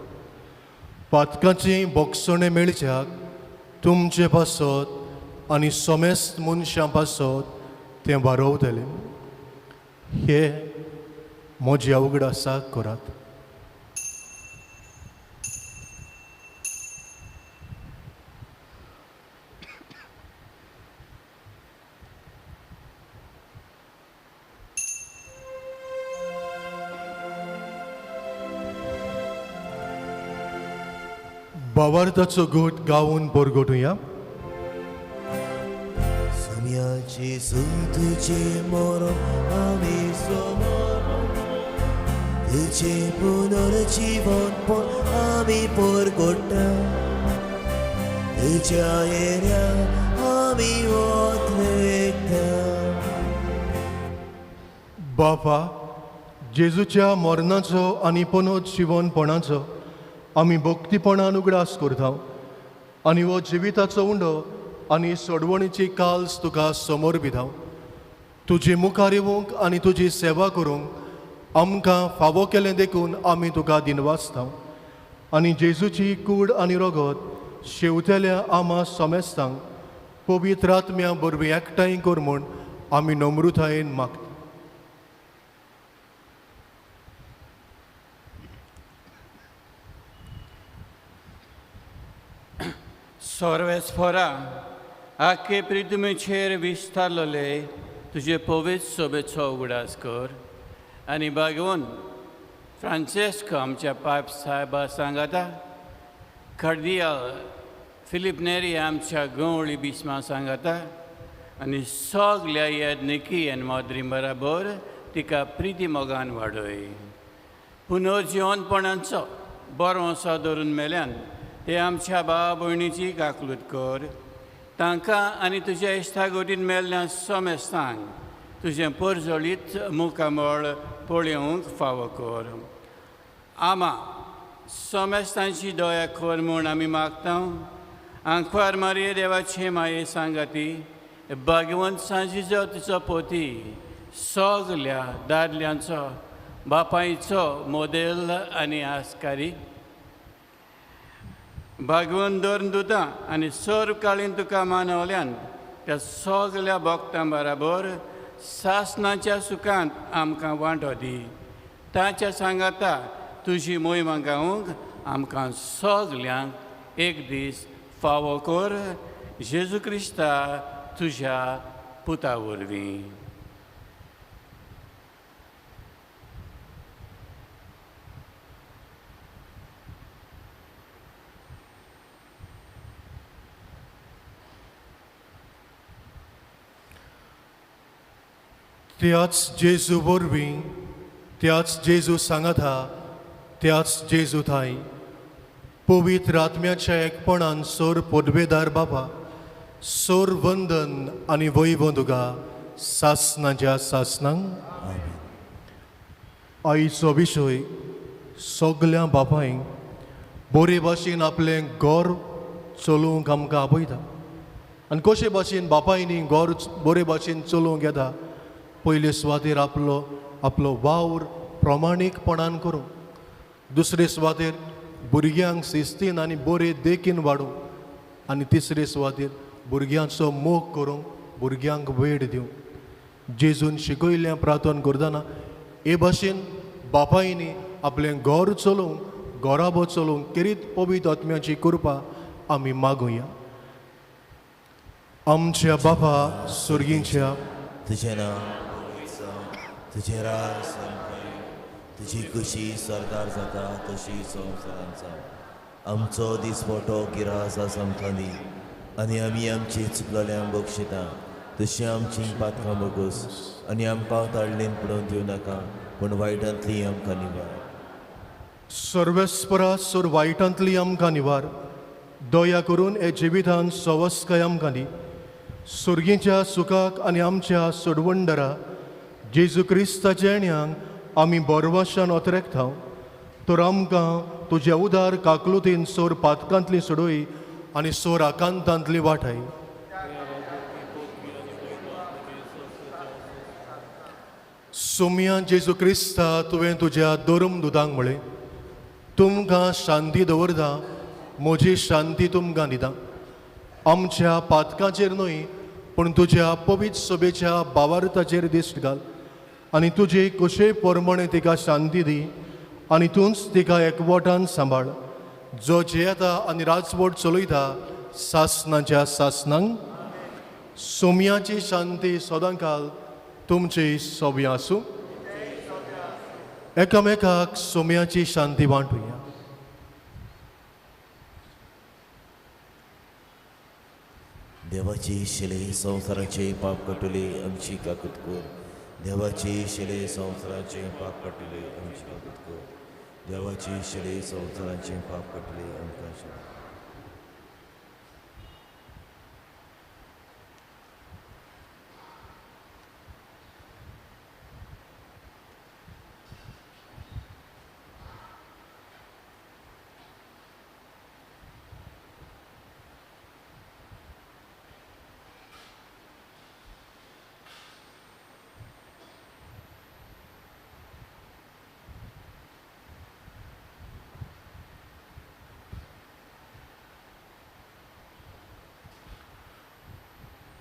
पातकाचें बोगसणें मेळच्याक तुमचे पासत आनी समेस्त मनशां पासत तें वारवतलें. हे म्हज्या उगडासाक करात. भावार्थाचो गोठ गावून परगटुया. जेजू तुझे मरण आमी समरण तुझे पुनर्जीवन पण आमी परगट्टा तुझ्या येऱ्या आमी वतलेता बापा जेजूच्या मरणाचो आनी पुनर्जीवनपणाचो आमी भक्तीपणान उगडास करता आनी हो जिविताचो उंडो आनी सोडवणीची काल्स तुका समोर भितां तुजे मुखार येवंक आनी तुजी सेवा करूंक आमकां फावो केलें देखून आमी तुका दिनवासता आनी जेजूची कूड आनी रगत शेवतेल्या आमा सोमेस्तांक पवित्र आत्म्या बरवीं एकठांय कर म्हूण आमी नम्रतायेन मागता. सर्वेस्परा आख्खे पृथ्वीचेर विस्तारलेले तुजे पवित्र सोबेचो उगडास कर आनी भागवून फ्रांसिस्क आमच्या पाप साहेबा सांगाता कार्डियल फिलिप नेरी आमच्या गवळी बिस्मा सांगाता आनी सगल्या येदनिकी आनी मोदरी बराबर तिका प्रिती मोगान वाडय पुनर्जीवनपणांचो बरो असो धरून मेल्यान ते आमच्या भावा भयणीची गाकलूत कर तांकां आनी तुज्या इश्टागोटीन मेल्ल्या सोमेस्तांक तुजें परजळीत मुखामळ पळोवंक फावो कर आमा सोमेस्तांची दया कर म्हूण आमी मागता आंखवार मारये देवाचे माये सांगाती भागवंत सांजीचो तिचो पोती सगल्या दादल्यांचो बापायचो मोदेल आनी आस्कारी भागवंत दोन दुतां आनी सर्व काळीन तुका मानवल्यान त्या सगल्या भक्तां बराबर सासणाच्या सुखांत आमकां वांटो दी ताच्या सांगाता तुजी मोहिमा गावूंक आमकां सगल्यांक एक दीस फावो कर जेजू क्रिस्ता तुज्या पुता वरवीं. त्याच जेजू वरवीं त्याच जेजू सांगाता त्याच जेजू थाय पवित्र आत्म्याच्या एकपणान सोर पदवेदार बाबा सोर वंदन आनी वैभव तुका सासणाच्या सासणांक आईचो विशय सगल्या बापायंक बरे भाशेन आपलें घर चलोवंक आमकां आपयता आनी कशे भाशेन बापायनी घर बरे भाशेन चलोवंक येता पयले सुवातेर आपलो वावर प्रमाणीकपणान करूं दुसरे सुवातेर भुरग्यांक शिस्तीन आनी बरे देखीन वाडूं आनी तिसरे सुवातेर भुरग्यांचो मोग करूंक भुरग्यांक वेळ दिवंक जेजून शिकयल्लें प्रार्थना करतना हे भाशेन बापायनी आपलें घर चलोवंक घराबो चलोवंक केरीत पवित्र आत्म्याची कृपा आमी मागुया. आमच्या बापा सुर्गींच्या तुझें नांव तुझें राज तुजी खुशी सरदार जाता तशी संवसारांत जावं आमचो दिसपटो गिरास आसा आमकां दी आनी आमी आमची चुकलोल्यांक बक्षिता तशी आमची पातकां बगूस आनी आमकां ताळणेन पडोवन दिवं नाका पूण वायटांतली आमकां निवार. सर्वेस्परा सोर वायटांतली आमकां निवार दया करून हे जिवितांत सवस्काय आमकां दी सुर्गीच्या सुखाक आनी आमच्या सोडवंडरा जेजू क्रिस्ताच्या येण्याक आमी बरवाशान ओतरेकता तर आमकां तुज्या उदार काकलुतीन सोर पातकांतली सोडोय आनी सोर आकांतांतली वाटाय. सुम्या जेजू क्रिस्ता तुवें तुज्या दोरम दुदांक म्हळें तुमकां शांती दवरता म्हजी शांती तुमकां दिता आमच्या पातकाचेर न्हय पूण तुज्या पवित्र सभेच्या भावार्थाचेर दिश्ट घाल आनी तुजे कशे परमणे तिका शांती दी आनी तूंच तिका एकवटान सांबाळ जो जेता आनी राजवट चलयता सासणाच्या सासणांक. सोम्याची शांती सदांकाल तुमची सोबी आसूं. एकामेकाक सोम्याची शांती वांटुया. देवाची शिले संसाराचे पाप कटुले आमची काकूत कर. देवाची शिले संसाराचे पाप कटुले आमची काकूत कर. देवाची शिले संसाराचे पाप कटुले आमकां शिले.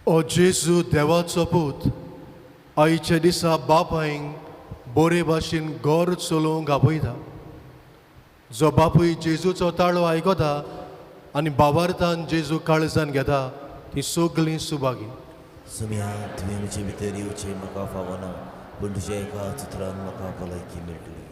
ओ जेजू देवाचो पूत, आयच्या दिसा बापायंक बरे भाशेन गोर चलोवंक आपयता. जो बापूय जेजूचो ताळो आयकता आनी बावार्थान जेजू काळजान घेता ती सगळीं सुभागी. सुम्या तुवें म्हजे भितर येवचें म्हाका फावना, पूण तुज्या एका चित्रान म्हाका भलायकी मेळटली.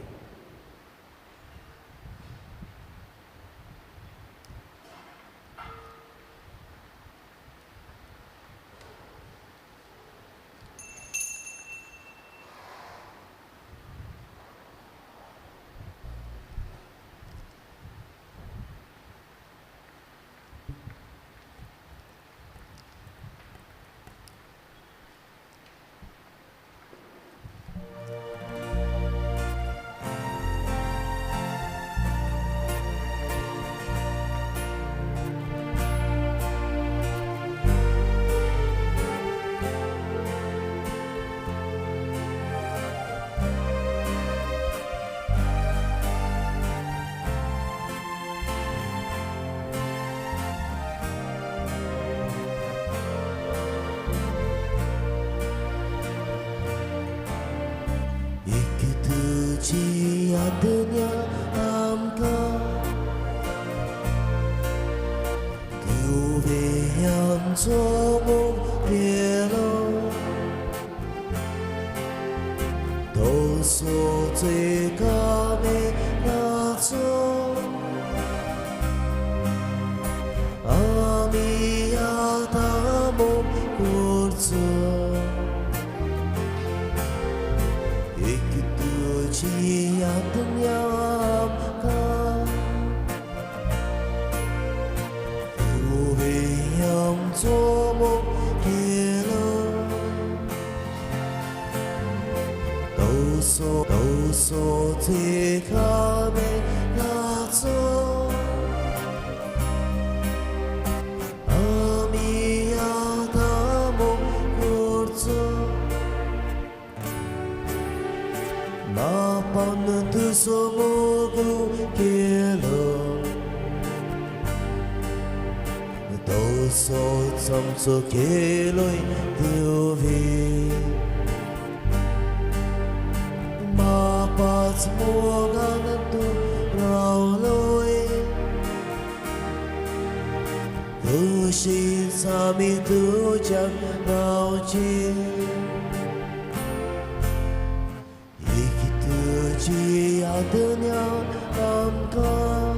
तुझी आज्ञा आमकां तुवें आमचो मोग केलो. तसोच एका मेघाचो आमी आतां मोग करचो. तुझी आज्ञा आमकां तुवें आमचो मोग केलो. तसोच एका मेघाचो आमी आतां मोग करचो. Mapan tuzo mogu kelo, doso samso keloi tuvi. Mapas mogan tu rauloi, tushi sami tujan rauji. तुझी आज्ञा आमकां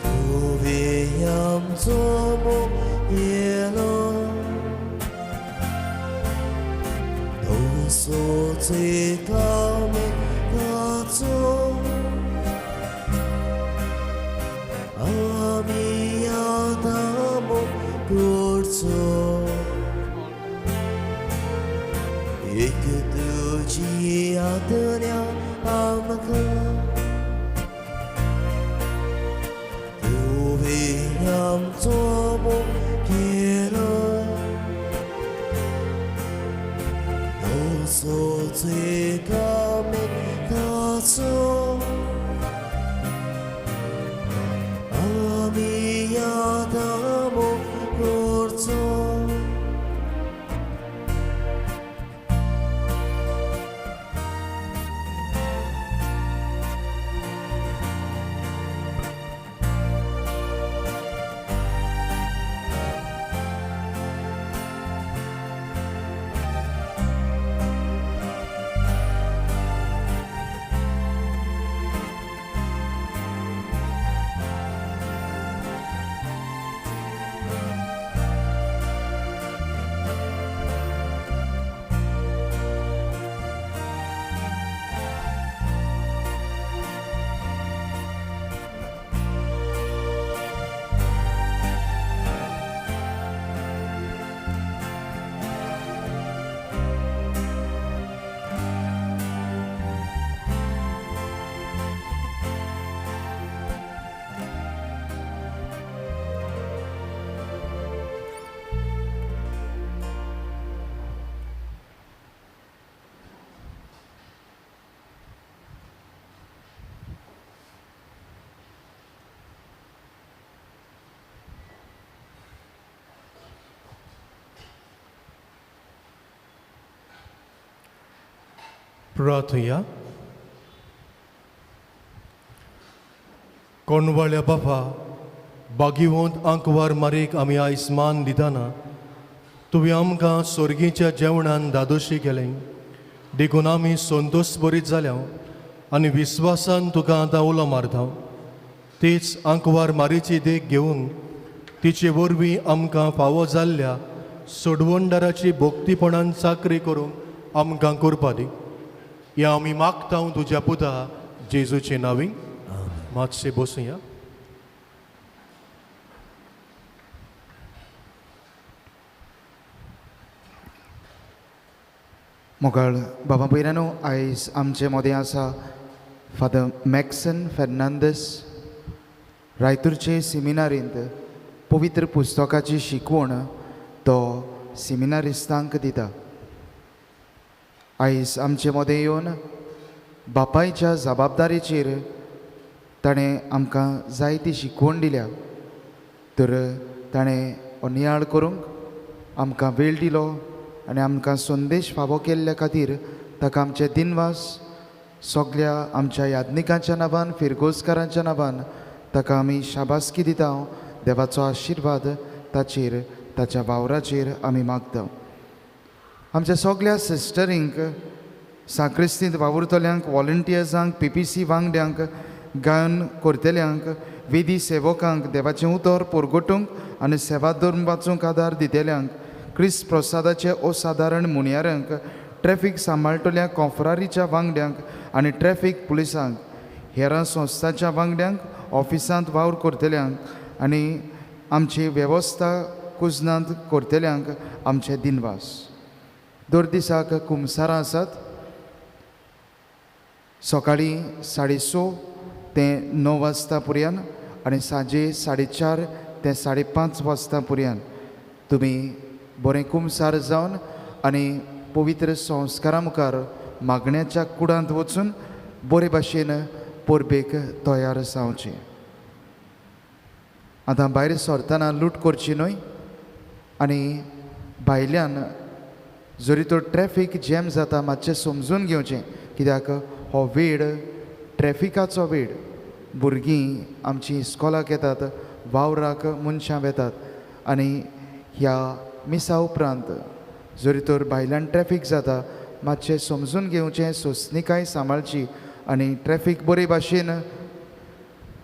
तुवें आमचो मोग केलो. तसोच एका मेघाचो आमी आतां मोग करचो. तुझी आज्ञा आमकां तुवें आमचो मोग केलो. तसोच एका मेघाचो आमी आतां मोग करचो. प्रार्थया. कोणवाळ्या बापा, बागीवंत आंकवार मारेक आमी आयज मान दिताना तुवें आमकां सोर्गीच्या जेवणान दादोशी केलें. देखून आमी संतोश बरीत जाल्या आनी विस्वासान तुका आतां उलो मारता. तीच आंकवार मारीची देख घेवन तिचे वरवीं आमकां फावो जाल्ल्या सोडवणदाराची भोक्तीपणान चाकरी करूंक आमकां करपा दी. हें आमी मागता तुज्या पुता जेजूचे नांवी. मातशे बसूया. मोगाळ बाबा भयरानो, आयज आमचे मदें आसा फादर मॅक्सन फेर्नांदस. रायतूरचे सेमिनारींत पवित्र पुस्तकाची शिकवण तो सेमिनारिस्तांक दिता. आयज आमचे मदें येवन बापायच्या जबाबदारेचेर ताणें आमकां जायती शिकवण दिल्या. तर ताणें हो नियाळ करूंक आमकां वेळ दिलो आनी आमकां संदेश फावो केल्ल्या खातीर ताका आमचे दिनवास सगल्या आमच्या यादनिकांच्या नांवान, फिरगोसकारांच्या नांवान ताका आमी शाबासकी दिता. देवाचो आशिर्वाद ताचेर, ताच्या वावराचेर आमी मागता. आमच्या सगल्या सिस्टरींक, साक्रिस्तींत वावुरतल्यांक, वॉलंटियर्सांक, PPC वांगड्यांक, गायन करतल्यांक, वेदी सेवकांक, देवाचें उतर परगटूंक आनी सेवा धरून वाचूंक आदार दितेल्यांक, क्रिस्त प्रसादाचे असाधारण मुनियारांक, ट्रॅफिक सांबाळटल्या कॉन्फरारीच्या वांगड्यांक आनी ट्रॅफिक पुलिसांक, हेरां संस्थांच्या वांगड्यांक, ऑफिसांत वावर करतल्यांक आनी आमची वेवस्था कुजनांत करतल्यांक आमचे दिनवास. दर दिसाक कुमसारां आसात. सकाळीं 6:30 ते 9 वाजता पर्यंत आनी सांजे 4:30 ते 5:30 वाजता पर्यंत तुमी बरें कुमसार जावन आनी पवित्र संस्कारा मुखार मागण्याच्या कुडांत वचून बरे भाशेन परबेक तयार जावचें. आतां भायर सरतना लूट करची न्हय आनी भायल्यान जरी तो ट्रॅफिक जॅम जाता मातशें समजून घेवचें, कित्याक हो वेळ ट्रॅफिकाचो वेळ. भुरगीं आमचीं इस्कॉलाक येतात, वावराक मनशां वेतात आनी ह्या मिसा उपरांत जरी तर भायल्यान ट्रॅफिक जाता मातशें समजून घेवचें, सोंसणीकाय सांबाळची आनी ट्रॅफीक बरे भाशेन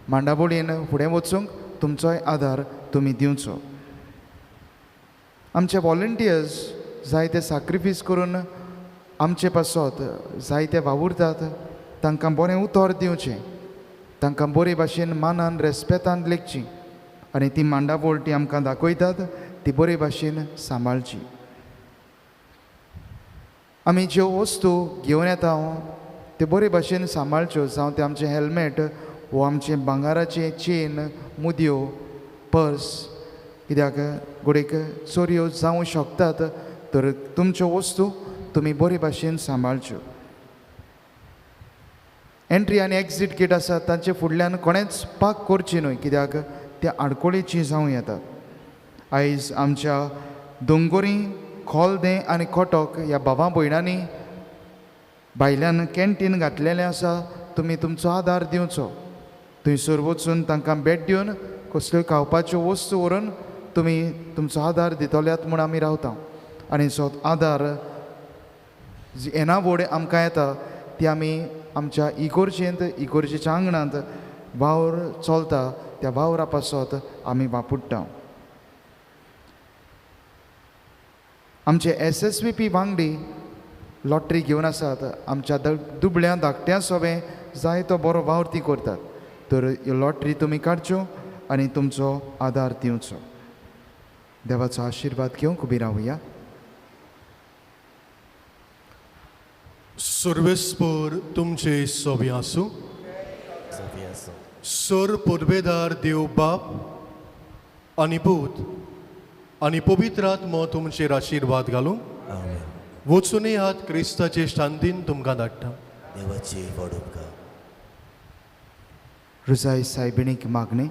मांडाबोळीन फुडें वचूंक तुमचोय आदार तुमी दिवचो. आमचे वॉलंटियर्स जायते सॅक्रिफीस करून आमचे पासत जायते वावुरतात. तांकां बरें उतर दिवचें, तांकां बरे भाशेन मानान रेस्पेतान लेखची आनी ती मांडाबोळ ती आमकां दाखयतात ती बरे भाशेन सांबाळची. आमी ज्यो वस्तू घेवन येता ते बरे भाशेन सांबाळच्यो, जावं ते आमचें हेल्मेट वो आमचें भांगाराचें चेन, मुदयो, पर्स, कित्याक घोडेक चोरयो जावं शकतात. तर तुमच्यो वस्तू तुमी बरे भाशेन सांबाळच्यो. एंट्री आनी एक्झीट गेट आसा तांचे फुडल्यान कोणेंच पाक करची न्हय, कित्याक ते आडकोळेचीं जावं येतात. आयज आमच्या दोंगोरी, खोलदें आनी कोटक ह्या भावां भयणांनी भायल्यान कॅन्टीन घातलेलें आसा. तुमी तुमचो आदार दिवचो. थंयसर वचून तांकां भेट दिवन कसल्यो खावपाच्यो वस्तू व्हरून तुमी तुमचो आदार दितल्यात म्हूण आमी रावता. आनी जो आदार जी येणावळ आमकां येता ती आमी आमच्या इगोर्जेच्या आंगणांत वावर चलता त्या वावरा पासत आमी वापुट्टा. आमचे SSVP वांगडी लॉटरी घेवन आसात. आमच्या दुबळ्या धाकट्या सवें जाय तो बरो वावर ती करतात. तर ह्यो लॉटरी तुमी काडच्यो आनी तुमचो आदार दिवचो. देवाचो आशिर्वाद घेवंक उबी रावया. सर्वेस्पर तुमचे सोबी आसूं. सर पुर्वेदार देव बाप आनी पूत आनी पवित्र आत्मो तुमचेर आशिर्वाद घालूं. आमेन. वचून येयात क्रिस्ताचे शांतीन तुमकां धाडटा. देवाची वडुपकार. रुजाई सायबिणीक मागणे.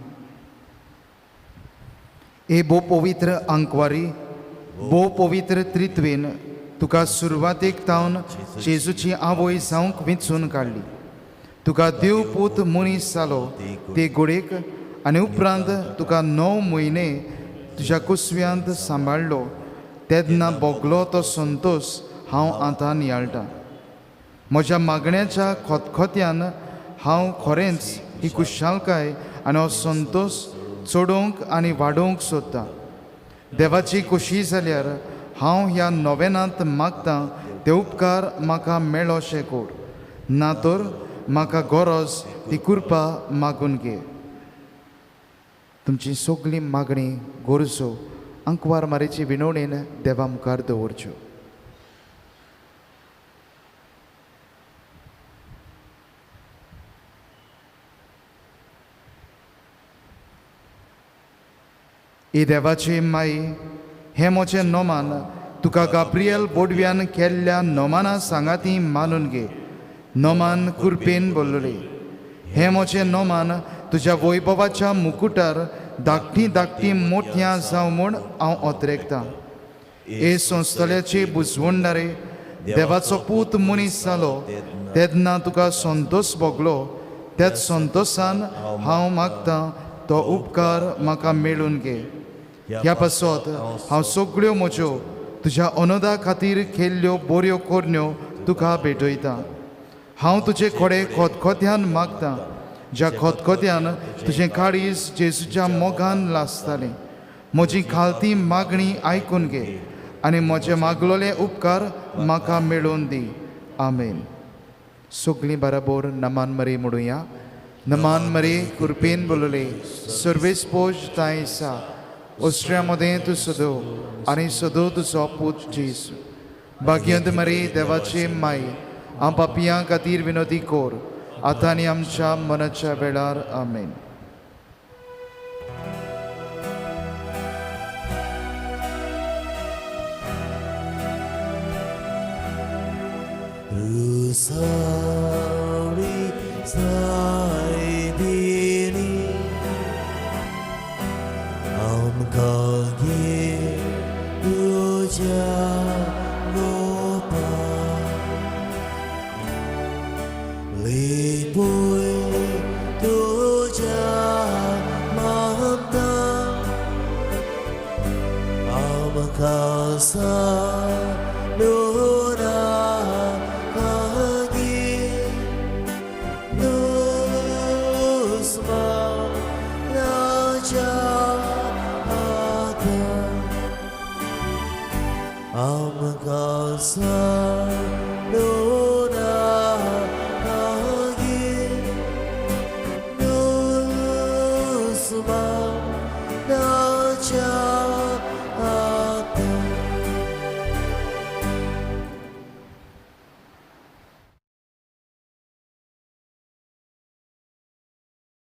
ए भोव पवित्र आंकवारी, भोव पवित्र त्रित्वेन तुका सुरवातेक तावन जेजूची आवय जावंक वेंचून काडली. तुका देव पूत मनीस जालो ते घोडेक आनी उपरांत तुका 9 म्हयने तुज्या कुसव्यांत सांबाळलो तेन्ना भोगलो तो संतोश हांव आतां नियाळटां. म्हज्या मागण्याच्या खोतखोत्यान हांव खरेंच ही खुशालकाय आनी हो संतोश चडोवंक आनी वाडोवंक सोदतां. देवाची खोशी जाल्यार हांव ह्या नोवेनांत मागतां ते उपकार म्हाका मेळोशे कोर, ना तर म्हाका गरज ती कृपा मागून घे. तुमची सगळी मागणी गरजो अंकवार मारेची विनवणेन देवा मुखार दवरच्यो. ही देवाची माई, हे म्हजें नोमान तुका गाब्रियल बोडव्यान केल्ल्या नोमाना सांगाती मानून घे. नोमान कुरपेन बोलले, हे म्हजें नोमान तुज्या वैभवाच्या मुकुटार धाकटी धाकटी मोठ्या जावं म्हूण हांव ओतरेकतां. हे संस्थोल्याचे बुजवणदारे, देवाचो पूत मनीस जालो तेन्ना तुका संतोश भोगलो, त्याच संतोशान हांव मागतां तो उपकार म्हाका मेळून घे. ह्या पासत हांव सगळ्यो म्हज्यो तुज्या अनोदा खातीर केल्ल्यो बऱ्यो कोरण्यो तुका भेटयतां. हांव तुजे खोडे खोतखोत्यान मागतां, ज्या खोतखोत्यान तुजें काळीज जेजूच्या मोगान लासतालें. म्हजी खालती मागणी आयकून घे आनी म्हजे मागलोले उपकार म्हाका मेळोवन दी. आमेन. सगळीं बराबर नमान मरे म्हणुया. नमान मरे कुरपेन बोलले, सर्वेस्पोज तायसा ओस्ट्रियामध्ये तूं सदो आनी सदो तुजो पूत जेजू. भाग्यवंत मरे देवाचे माय, हांव पापियां खातीर विनोदी कोर, आतां आनी आमच्या मनाच्या वेळार. आमेन. रुसावळी सायबिणी आमकां घे तुज्या गोपाळ. लिपूय तुज्या ममतां आमकां सानुरा आमकां